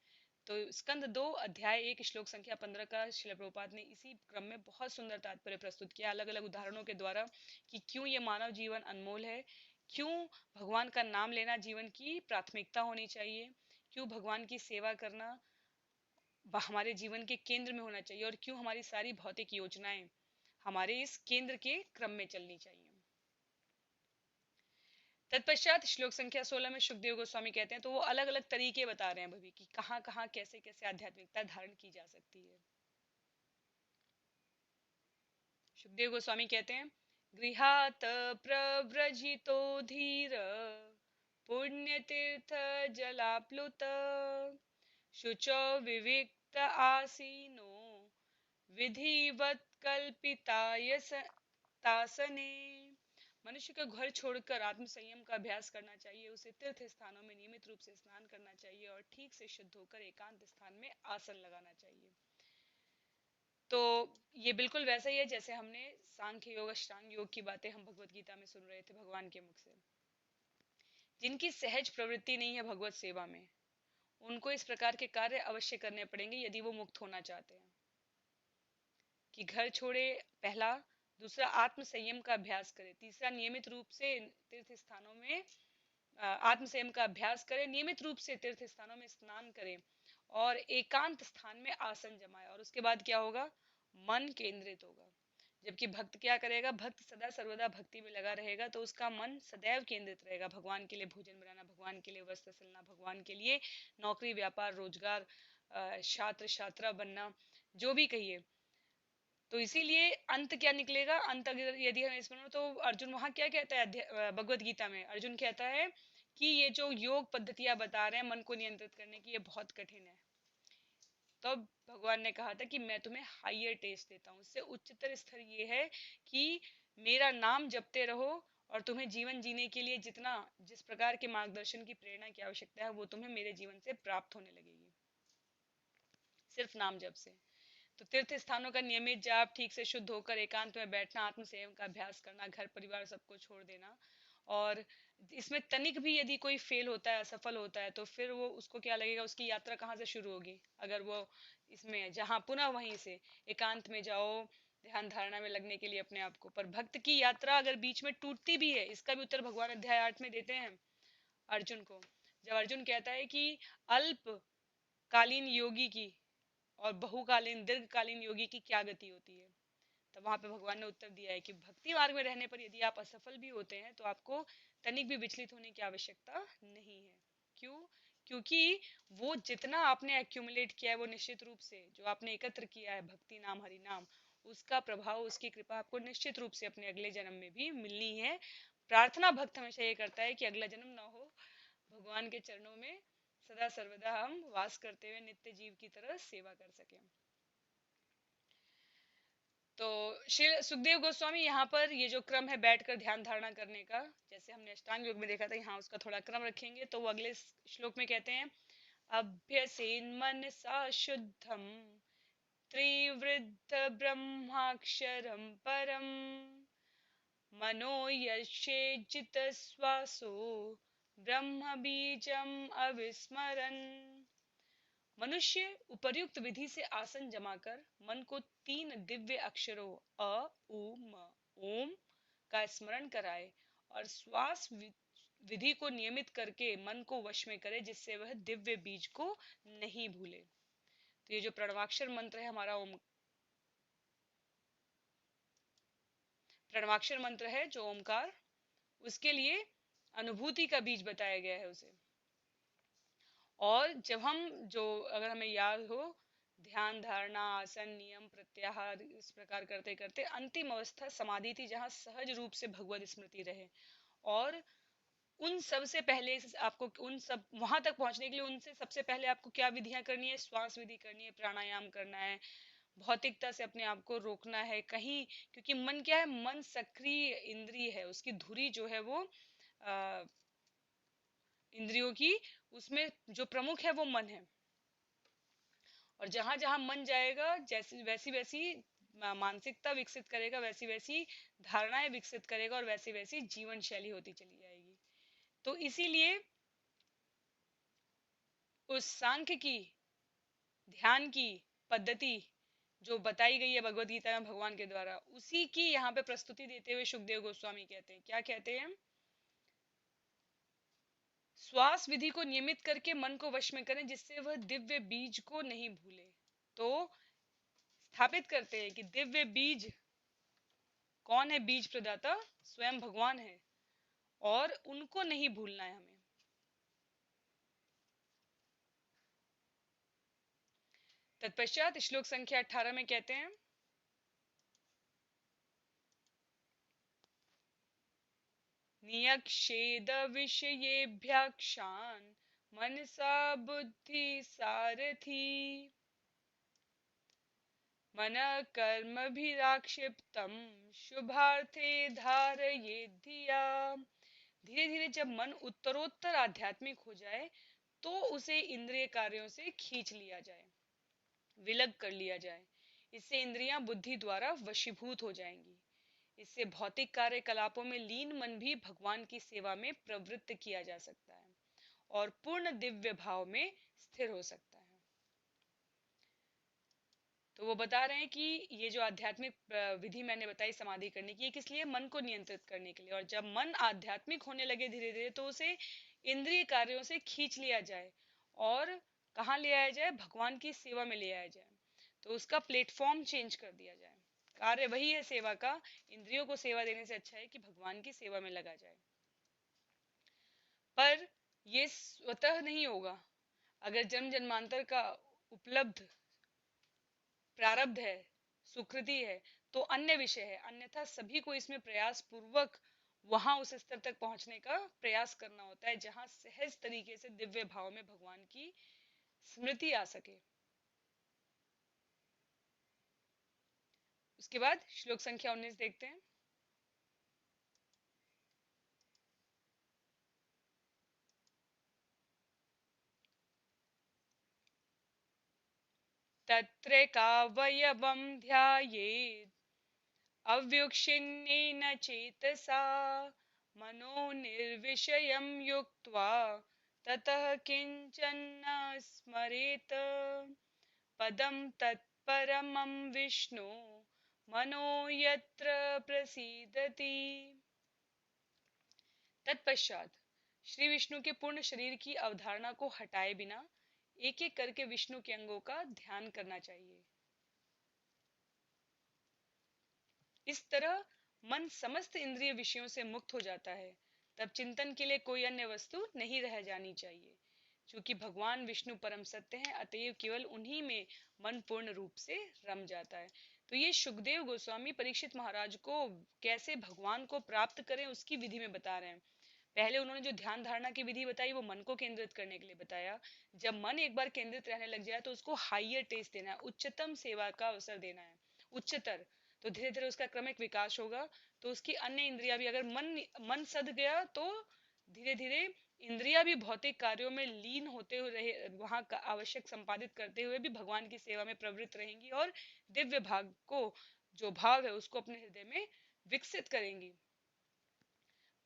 तो स्कंद 2 अध्याय 1 श्लोक संख्या 15 का श्रील प्रभुपाद ने इसी क्रम में बहुत सुंदर तात्पर्य प्रस्तुत किया, अलग अलग उदाहरणों के द्वारा, कि क्यों ये मानव जीवन अनमोल है, क्यों भगवान का नाम लेना जीवन की प्राथमिकता होनी चाहिए, क्यों भगवान की सेवा करना हमारे जीवन के केंद्र में होना चाहिए, और क्यों हमारी सारी भौतिक योजनाएं हमारे इस केंद्र के क्रम में चलनी चाहिए। तत्पश्चात श्लोक संख्या 16 में सुखदेव गोस्वामी कहते हैं, तो वो अलग अलग तरीके बता रहे हैं भभी कि कहाँ कहाँ कैसे कैसे आध्यात्मिकता धारण की जा सकती है। सुखदेव गोस्वामी कहते हैं, गृहात प्रव्रजितो धीर पुण्य तीर्थ जलाप्लुत शुचो विविक्त आसीनो विधिवत कल्पिताय तासने। मनुष्य का घर छोड़कर आत्म संयम का अभ्यास करना चाहिए, उसे तीर्थ स्थानों में नियमित रूप से स्नान करना चाहिए और ठीक से शुद्ध होकर एकांत स्थान में आसन लगाना चाहिए। तो ये बिल्कुल वैसा ही है जैसे हमने सांख्य योग, अष्टांग योग की बातें हम भगवत गीता में सुन रहे थे भगवान के मुख से। जिनकी सहज प्रवृत्ति नहीं है भगवत सेवा में, उनको इस प्रकार के कार्य अवश्य करने पड़ेंगे यदि वो मुक्त होना चाहते हैं। कि घर छोड़े पहला, दूसरा आत्म संयम का अभ्यास करे, तीसरा नियमित रूप से तीर्थ स्थानों में आत्म संयम का अभ्यास करे, नियमित रूप से तीर्थ स्थानों में स्नान करे और एकांत स्थान में आसन जमाए। और उसके बाद क्या होगा? मन केंद्रित होगा। जबकि भक्त क्या करेगा? भक्त सदा सर्वदा भक्ति में लगा रहेगा, तो उसका मन सदैव केंद्रित रहेगा भगवान के लिए भोजन बनाना, भगवान के लिए वस्त्र सिलना, भगवान के लिए नौकरी व्यापार रोजगार, छात्र छात्रा बनना, जो भी कहिए। तो इसीलिए अंत क्या निकलेगा? अंत अगर यदि हम इसमें, तो अर्जुन वहां क्या कहता है भगवत गीता में? अर्जुन कहता है कि ये जो योग पद्धतियां बता रहे हैं मन को नियंत्रित करने की, ये बहुत कठिन है। तो भगवान ने कहा था कि मैं तुम्हें हायर टेस्ट देता हूँ, इससे उच्चतर स्तर ये है कि मेरा नाम जपते रहो और तुम्हें जीवन जीने के लिए जितना जिस प्रकार के मार्गदर्शन की प्रेरणा की आवश्यकता है, वो तुम्हें मेरे जीवन से प्राप्त होने लगेगी, सिर्फ नाम जप से। तो तीर्थ स्थानों का नियमित जाप, ठीक से शुद्ध होकर एकांत में बैठना, आत्म संयम का अभ्यास करना, घर परिवार सबको छोड़ देना। और इसमें तनिक भी यदि कोई फेल होता है, असफल होता है, तो फिर वो उसको क्या लगेगा? उसकी यात्रा कहाँ से शुरू होगी? अगर वो इसमें जहाँ पुनः वहीं से एकांत में जाओ ध्यान धारणा में लगने के लिए अपने आप को। पर भक्त की यात्रा अगर बीच में टूटती भी है, इसका भी उत्तर भगवान अध्याय 8 में देते हैं अर्जुन को। जब अर्जुन कहता है कि अल्पकालीन योगी की और बहुकालीन दीर्घकालीन योगी की क्या गति होती है, तब वहां पे भगवान ने उत्तर दिया है कि भक्ति मार्ग में रहने पर यदि आप असफल भी होते हैं, तो आपको तनिक भी विचलित होने की आवश्यकता नहीं है। क्यों? क्योंकि वो जितना आपने एक्यूमुलेट किया है, वो निश्चित रूप से जो आपने एकत्र किया है भक्ति नाम हरि नाम, उसका प्रभाव, उसकी कृपा आपको निश्चित रूप से अपने अगले जन्म में भी मिलनी है। प्रार्थना भक्त हमेशा ये करता है कि अगला जन्म ना हो, भगवान के चरणों में सदा सर्वदा हम वास करते हुए नित्य जीव की तरह सेवा कर सकें। तो श्री सुखदेव गोस्वामी यहाँ पर ये जो क्रम है बैठकर ध्यान धारणा करने का, जैसे हमने अष्टांग योग में देखा था, यहाँ उसका थोड़ा क्रम रखेंगे। तो वो अगले श्लोक में कहते हैं, अभ्यसेन मनसा शुद्धम त्रिवृद्ध ब्रह्माक्षरम परम मनो यशेजित श्वासो ब्रह्म बीजम अविस्मरन्। मनुष्य उपर्युक्त विधि से आसन जमाकर मन को 3 दिव्य अक्षरों अ, उ, म, ओम का स्मरण कराए और श्वास विधि को नियमित करके मन को वश में करे, जिससे वह दिव्य बीज को नहीं भूले। तो ये जो प्रणवाक्षर मंत्र है हमारा, प्रणवाक्षर मंत्र है जो ओमकार, उसके लिए अनुभूति का बीज बताया गया है उसे। और जब हम जो अगर हमें याद हो, ध्यान धारणा आसन नियम प्रत्याहार इस प्रकार करते करते अंतिम अवस्था समाधि थी, जहाँ सहज रूप से भगवत स्मृति रहे। और उन सब से पहले आपको उन सब वहां तक पहुंचने के लिए उनसे सबसे पहले आपको क्या विधियां करनी है? श्वास विधि करनी है, प्राणायाम करना है, भौतिकता से अपने आप को रोकना है कहीं, क्योंकि मन क्या है? मन सक्रिय इंद्रिय है, उसकी धुरी जो है वो इंद्रियों की, उसमें जो प्रमुख है वो मन है। और जहां जहां मन जाएगा, जैसी वैसी वैसी मानसिकता विकसित करेगा, वैसी वैसी धारणाएं विकसित करेगा, और वैसी वैसी जीवन शैली होती चली जाएगी। तो इसीलिए उस सांख्य की ध्यान की पद्धति जो बताई गई है भगवत गीता में भगवान के द्वारा, उसी की यहाँ पे प्रस्तुति देते हुए सुखदेव गोस्वामी कहते हैं, क्या कहते हैं? श्वास विधि को नियमित करके मन को वश में करें, जिससे वह दिव्य बीज को नहीं भूले। तो स्थापित करते हैं कि दिव्य बीज कौन है? बीज प्रदाता स्वयं भगवान है, और उनको नहीं भूलना है हमें। तत्पश्चात श्लोक संख्या 18 में कहते हैं, नियक्षेद विषयेभ्यक्षान् मनसा बुद्धि सारथी मन कर्मभिराक्षिप्तम शुभार्थे धारयेद् धिया। धीरे धीरे जब मन उत्तरोत्तर आध्यात्मिक हो जाए, तो उसे इंद्रिय कार्यों से खींच लिया जाए, विलग कर लिया जाए। इससे इंद्रियां बुद्धि द्वारा वशीभूत हो जाएंगी। इससे भौतिक कार्यकलापों में लीन मन भी भगवान की सेवा में प्रवृत्त किया जा सकता है और पूर्ण दिव्य भाव में स्थिर हो सकता है। तो वो बता रहे हैं कि ये जो आध्यात्मिक विधि मैंने बताई समाधि करने की, ये किस लिए? मन को नियंत्रित करने के लिए। और जब मन आध्यात्मिक होने लगे धीरे धीरे, तो उसे इंद्रिय कार्यों से खींच लिया जाए और कहाँ ले आया जाए? भगवान की सेवा में ले आया जाए। तो उसका प्लेटफॉर्म चेंज कर दिया जाए। कार्य वही है सेवा का, इंद्रियों को सेवा देने से अच्छा है कि भगवान की सेवा में लगा जाए। पर ये स्वतः नहीं होगा। अगर जन्म जन्मांतर का उपलब्ध प्रारब्ध है, सुकृति है, तो अन्य विषय है, अन्यथा सभी को इसमें प्रयास पूर्वक वहां उस स्तर तक पहुंचने का प्रयास करना होता है, जहां सहज तरीके से दिव्य भाव में भगवान की स्मृति आ सके। उसके बाद श्लोक संख्या 19 देखते हैं। तत्रैकावयवं ध्यायेत् अव्युक्षिन्नेन चेतसा मनो निर्विषयं युक्त्वा ततः किञ्चन स्मरेत पदं तत्परमं विष्णु मनो यत्र प्रसीदति। तत्पश्चात श्री विष्णु के पूर्ण शरीर की अवधारणा को हटाए बिना एक एक करके विष्णु के अंगों का ध्यान करना चाहिए। इस तरह मन समस्त इंद्रिय विषयों से मुक्त हो जाता है। तब चिंतन के लिए कोई अन्य वस्तु नहीं रह जानी चाहिए। क्योंकि भगवान विष्णु परम सत्य हैं, अतएव केवल उन्हीं में मन पूर्ण रूप से रम जाता है। तो ये सुखदेव गोस्वामी परीक्षित महाराज को कैसे भगवान को प्राप्त करें उसकी विधि में बता रहे हैं। पहले उन्होंने जो ध्यान धारणा की विधि बताई वो मन को केंद्रित करने के लिए बताया। जब मन एक बार केंद्रित रहने लग जाए तो उसको हाइयर टेस्ट देना है, उच्चतम सेवा का अवसर देना है, उच्चतर। तो धीरे धीरे उसका क्रमिक विकास होगा। तो उसकी अन्य इंद्रिया भी, अगर मन सद गया तो धीरे धीरे इंद्रिया भी भौतिक कार्यों में लीन होते हुए रहे, वहां का आवश्यक संपादित करते हुए भी भगवान की सेवा में प्रवृत्त रहेंगी और दिव्य भाग को, जो भाव है, उसको अपने हृदय में विकसित करेंगी।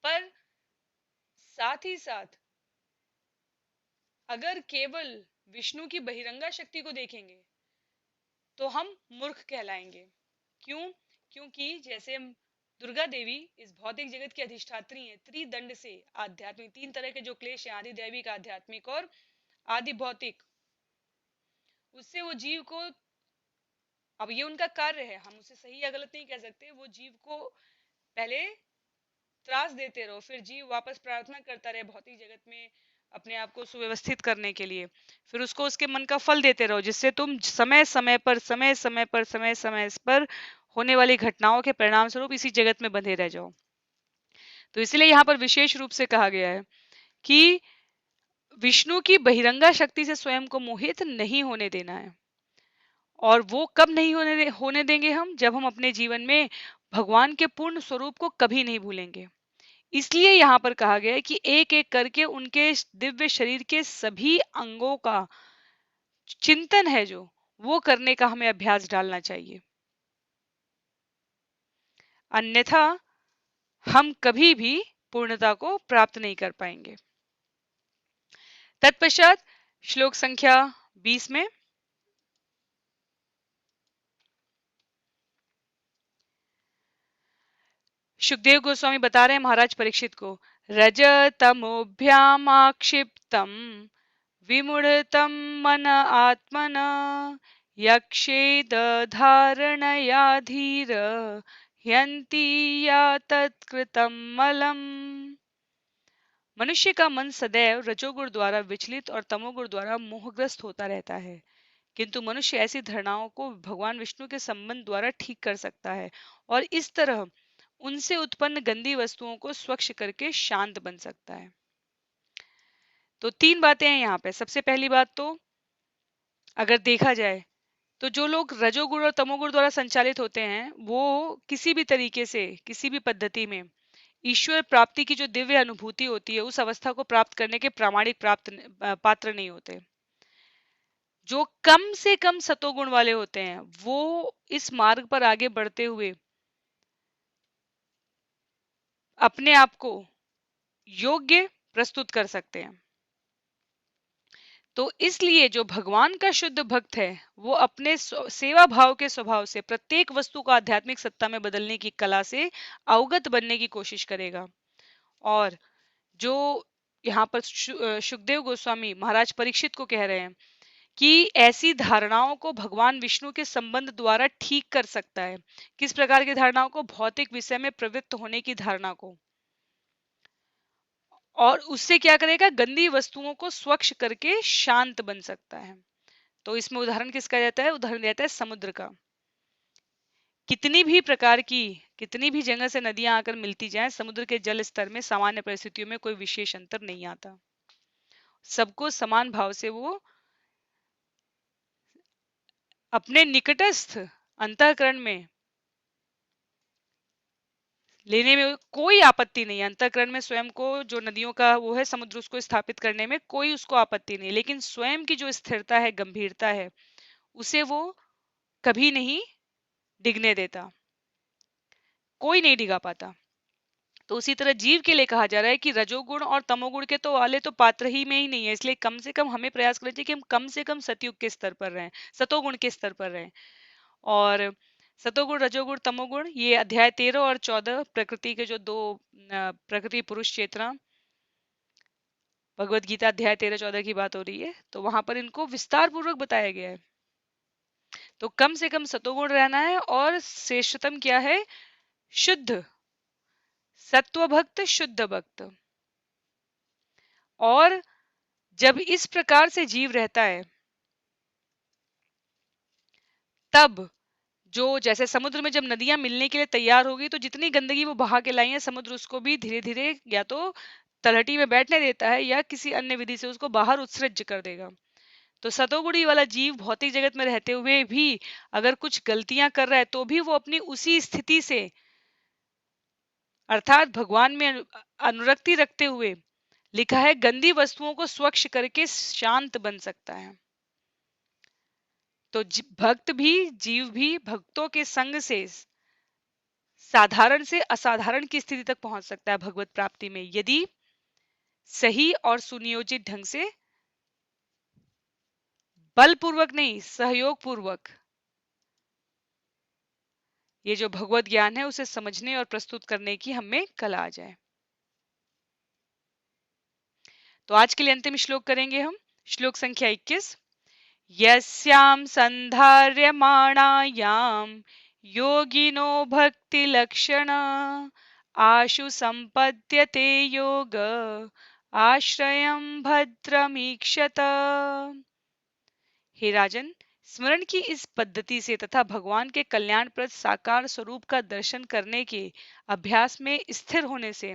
पर साथ ही साथ अगर केवल विष्णु की बहिरंगा शक्ति को देखेंगे तो हम मूर्ख कहलाएंगे। क्यों? क्योंकि जैसे दुर्गा देवी इस भौतिक जगत की अधिष्ठात्री हैं, त्रिदंड से आध्यात्मिक, तीन तरह के जो क्लेश हैं, आदि दैविक, आध्यात्मिक और आदि भौतिक, उससे वो जीव को, अब ये उनका कार्य है, हम उसे सही या गलत नहीं कह सकते, वो जीव को पहले त्रास देते रहो, फिर जीव वापस प्रार्थना करता रहे भौतिक जगत में अपने आप को सुव्यवस्थित करने के लिए, फिर उसको उसके मन का फल देते रहो, जिससे तुम समय समय पर होने वाली घटनाओं के परिणाम स्वरूप इसी जगत में बंधे रह जाओ। तो इसलिए यहाँ पर विशेष रूप से कहा गया है कि विष्णु की बहिरंगा शक्ति से स्वयं को मोहित नहीं होने देना है। और वो कब नहीं होने देंगे हम? जब हम अपने जीवन में भगवान के पूर्ण स्वरूप को कभी नहीं भूलेंगे। इसलिए यहाँ पर कहा गया है कि एक एक करके उनके दिव्य शरीर के सभी अंगों का चिंतन है जो, वो करने का हमें अभ्यास डालना चाहिए। अन्यथा हम कभी भी पूर्णता को प्राप्त नहीं कर पाएंगे। तत्पश्चात श्लोक संख्या 20 में सुखदेव गोस्वामी बता रहे हैं महाराज परीक्षित को, रजतमोभ्याम आक्षिप्तम विमूढ़तम मन आत्मना यक्षेद धारणया धीर ह्यन्ति या तत्कृतं मलम। मनुष्य का मन सदैव रजोगुण द्वारा विचलित और तमोगुण द्वारा मोहग्रस्त होता रहता है, किंतु मनुष्य ऐसी धारणाओं को भगवान विष्णु के संबंध द्वारा ठीक कर सकता है और इस तरह उनसे उत्पन्न गंदी वस्तुओं को स्वच्छ करके शांत बन सकता है। तो तीन बातें हैं यहाँ पे। सबसे पहली बात तो अगर देखा जाए तो जो लोग रजोगुण और तमोगुण द्वारा संचालित होते हैं वो किसी भी तरीके से, किसी भी पद्धति में ईश्वर प्राप्ति की जो दिव्य अनुभूति होती है उस अवस्था को प्राप्त करने के प्रामाणिक पात्र नहीं होते। जो कम से कम सतोगुण वाले होते हैं वो इस मार्ग पर आगे बढ़ते हुए अपने आप को योग्य प्रस्तुत कर सकते हैं। तो इसलिए जो भगवान का शुद्ध भक्त है वो अपने सेवा भाव के स्वभाव से प्रत्येक वस्तु को आध्यात्मिक सत्ता में बदलने की कला से अवगत बनने की कोशिश करेगा। और जो यहाँ पर सुखदेव गोस्वामी महाराज परीक्षित को कह रहे हैं कि ऐसी धारणाओं को भगवान विष्णु के संबंध द्वारा ठीक कर सकता है। किस प्रकार की धारणाओं को? भौतिक विषय में प्रवृत्त होने की धारणा को। और उससे क्या करेगा? गंदी वस्तुओं को स्वच्छ करके शांत बन सकता है। तो इसमें उदाहरण किसका देता है? उदाहरण देता है समुद्र का। कितनी भी प्रकार की, कितनी भी जगह से नदियां आकर मिलती जाएं, समुद्र के जल स्तर में सामान्य परिस्थितियों में कोई विशेष अंतर नहीं आता। सबको समान भाव से वो अपने निकटस्थ अंतःकरण में लेने में कोई आपत्ति नहीं है। अंतःकरण में स्वयं को जो नदियों का वो है समुद्र, उसको स्थापित करने में कोई उसको आपत्ति नहीं, लेकिन स्वयं की जो स्थिरता है, गंभीरता है, उसे वो कभी नहीं डिगने देता, कोई नहीं डिगा पाता। तो उसी तरह जीव के लिए कहा जा रहा है कि रजोगुण और तमोगुण के तो वाले तो पात्र ही में ही नहीं है, इसलिए कम से कम हमें प्रयास करना चाहिए कि हम कम से कम सतयुग के स्तर पर रहें, सतोगुण के स्तर पर रहें। और सतोगुण, रजोगुण, तमोगुण, ये अध्याय 13 और 14 प्रकृति के जो दो प्रकृति पुरुष चेतना, भगवत गीता अध्याय 13-14 की बात हो रही है, तो वहां पर इनको विस्तार पूर्वक बताया गया है। तो कम से कम सतोगुण रहना है और श्रेष्ठतम क्या है? शुद्ध सत्व भक्त, शुद्ध भक्त। और जब इस प्रकार से जीव रहता है तब जो, जैसे समुद्र में जब नदियां मिलने के लिए तैयार होगी तो जितनी गंदगी वो बहा के लाई है, समुद्र उसको भी धीरे धीरे या तो तलहटी में बैठने देता है या किसी अन्य विधि से उसको बाहर उत्सृज कर देगा। तो सतोगुणी वाला जीव भौतिक जगत में रहते हुए भी अगर कुछ गलतियां कर रहा है तो भी वो अपनी उसी स्थिति से, अर्थात भगवान में अनुरक्ति रखते हुए, लिखा है गंदी वस्तुओं को स्वच्छ करके शांत बन सकता है। तो भक्त भी, जीव भी भक्तों के संग से साधारण से असाधारण की स्थिति तक पहुंच सकता है भगवत प्राप्ति में, यदि सही और सुनियोजित ढंग से, बलपूर्वक नहीं, सहयोग पूर्वक ये जो भगवत ज्ञान है उसे समझने और प्रस्तुत करने की हमें कला आ जाए। तो आज के लिए अंतिम श्लोक करेंगे हम। श्लोक संख्या 21। यस्यां संधार्यमाणायां योगिनो भक्ति लक्षण आशु संपद्यते योग आश्रयं भद्रमीक्षत। हे राजन, स्मरण की इस पद्धति से तथा भगवान के कल्याणप्रद साकार स्वरूप का दर्शन करने के अभ्यास में स्थिर होने से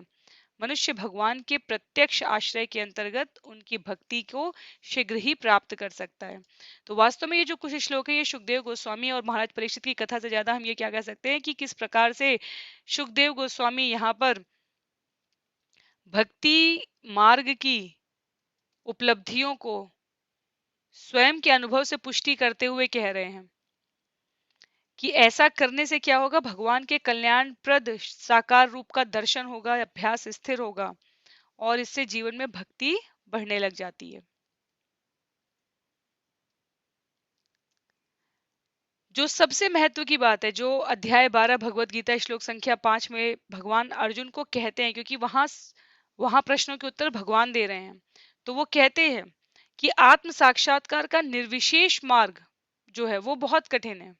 मनुष्य भगवान के प्रत्यक्ष आश्रय के अंतर्गत उनकी भक्ति को शीघ्र ही प्राप्त कर सकता है। तो वास्तव में ये जो कुछ श्लोक है ये सुखदेव गोस्वामी और महाराज परीक्षित की कथा से ज्यादा हम ये क्या कह सकते हैं कि किस प्रकार से सुखदेव गोस्वामी यहाँ पर भक्ति मार्ग की उपलब्धियों को स्वयं के अनुभव से पुष्टि करते हुए कह रहे हैं कि ऐसा करने से क्या होगा, भगवान के कल्याणप्रद साकार रूप का दर्शन होगा, अभ्यास स्थिर होगा और इससे जीवन में भक्ति बढ़ने लग जाती है। जो सबसे महत्व की बात है, जो अध्याय 12 भगवत गीता श्लोक संख्या 5 में भगवान अर्जुन को कहते हैं, क्योंकि वहां प्रश्नों के उत्तर भगवान दे रहे हैं, तो वो कहते हैं कि आत्म साक्षात्कार का निर्विशेष मार्ग जो है वो बहुत कठिन है,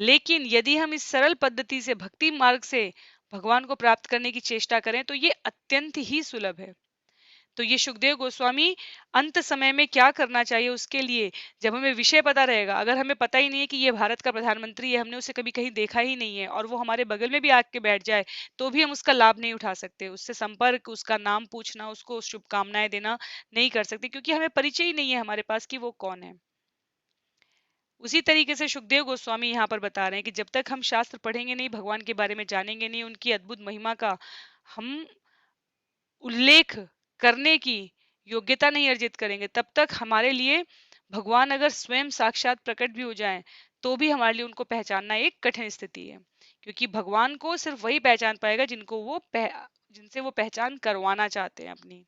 लेकिन यदि हम इस सरल पद्धति से भक्ति मार्ग से भगवान को प्राप्त करने की चेष्टा करें तो ये अत्यंत ही सुलभ है। तो ये सुखदेव गोस्वामी अंत समय में क्या करना चाहिए उसके लिए, जब हमें विषय पता रहेगा, अगर हमें पता ही नहीं है कि ये भारत का प्रधानमंत्री है, हमने उसे कभी कहीं देखा ही नहीं है और वो हमारे बगल में भी आके बैठ जाए तो भी हम उसका लाभ नहीं उठा सकते, उससे संपर्क, उसका नाम पूछना, उसको शुभकामनाएं देना नहीं कर सकते, क्योंकि हमें परिचय ही नहीं है हमारे पास कि वो कौन है। उसी तरीके से सुखदेव गोस्वामी यहाँ पर बता रहे हैं कि जब तक हम शास्त्र पढ़ेंगे नहीं, भगवान के बारे में जानेंगे नहीं, उनकी अद्भुत महिमा का हम उल्लेख करने की योग्यता नहीं अर्जित करेंगे, तब तक हमारे लिए भगवान अगर स्वयं साक्षात प्रकट भी हो जाएं तो भी हमारे लिए उनको पहचानना एक कठिन स्थिति है, क्योंकि भगवान को सिर्फ वही पहचान पाएगा जिनसे वो पहचान करवाना चाहते हैं अपनी।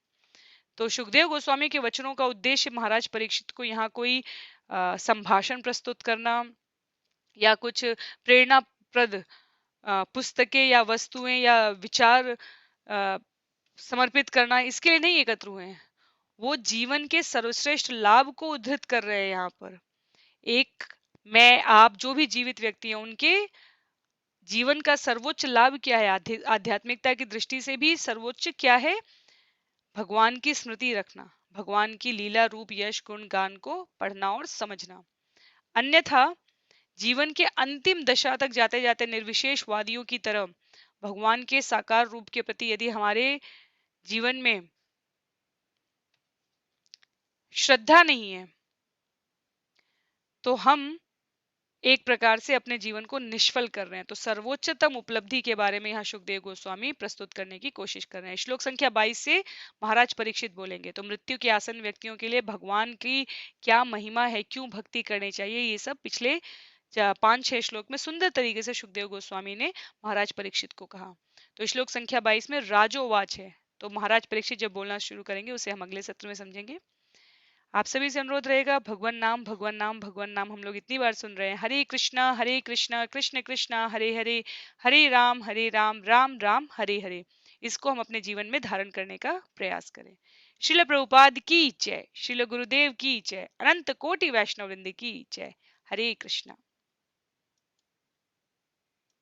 तो सुखदेव गोस्वामी के वचनों का उद्देश्य महाराज परीक्षित को यहाँ कोई संभाषण प्रस्तुत करना या कुछ प्रेरणाप्रद पुस्तकें या वस्तुएं या विचार समर्पित करना, इसके लिए नहीं एकत्र हुए हैं। वो जीवन के सर्वश्रेष्ठ लाभ को उद्धृत कर रहे हैं यहाँ पर। एक, मैं, आप, जो भी जीवित व्यक्ति हैं, उनके जीवन का सर्वोच्च लाभ क्या है, आध्यात्मिकता की दृष्टि से भी सर्वोच्च क्या है, भगवान की स्मृति रखना, भगवान की लीला रूप यश गुण गान को पढ़ना और समझना। अन्यथा जीवन के अंतिम दशा तक जाते जाते निर्विशेष वादियों की तरह भगवान के साकार रूप के प्रति यदि हमारे जीवन में श्रद्धा नहीं है तो हम एक प्रकार से अपने जीवन को निष्फल कर रहे हैं। तो सर्वोच्चतम उपलब्धि के बारे में यहाँ सुखदेव गोस्वामी प्रस्तुत करने की कोशिश कर रहे हैं। श्लोक संख्या 22 से महाराज परीक्षित बोलेंगे, तो मृत्यु के आसन व्यक्तियों के लिए भगवान की क्या महिमा है, क्यों भक्ति करनी चाहिए, ये सब पिछले 5-6 श्लोक में सुंदर तरीके से सुखदेव गोस्वामी ने महाराज परीक्षित को कहा। तो श्लोक संख्या 22 में राजोवाच है, तो महाराज परीक्षित जब बोलना शुरू करेंगे उसे हम अगले सत्र में समझेंगे। आप सभी से अनुरोध रहेगा, भगवान नाम भगवान नाम भगवान नाम हम लोग इतनी बार सुन रहे हैं, हरे कृष्णा कृष्ण कृष्णा हरे हरे, हरे राम राम राम हरे हरे, इसको हम अपने जीवन में धारण करने का प्रयास करें। श्रील प्रभुपाद की जय, श्रील गुरुदेव की जय, अनंत कोटि वैष्णव वृंद की जय। हरे कृष्णा।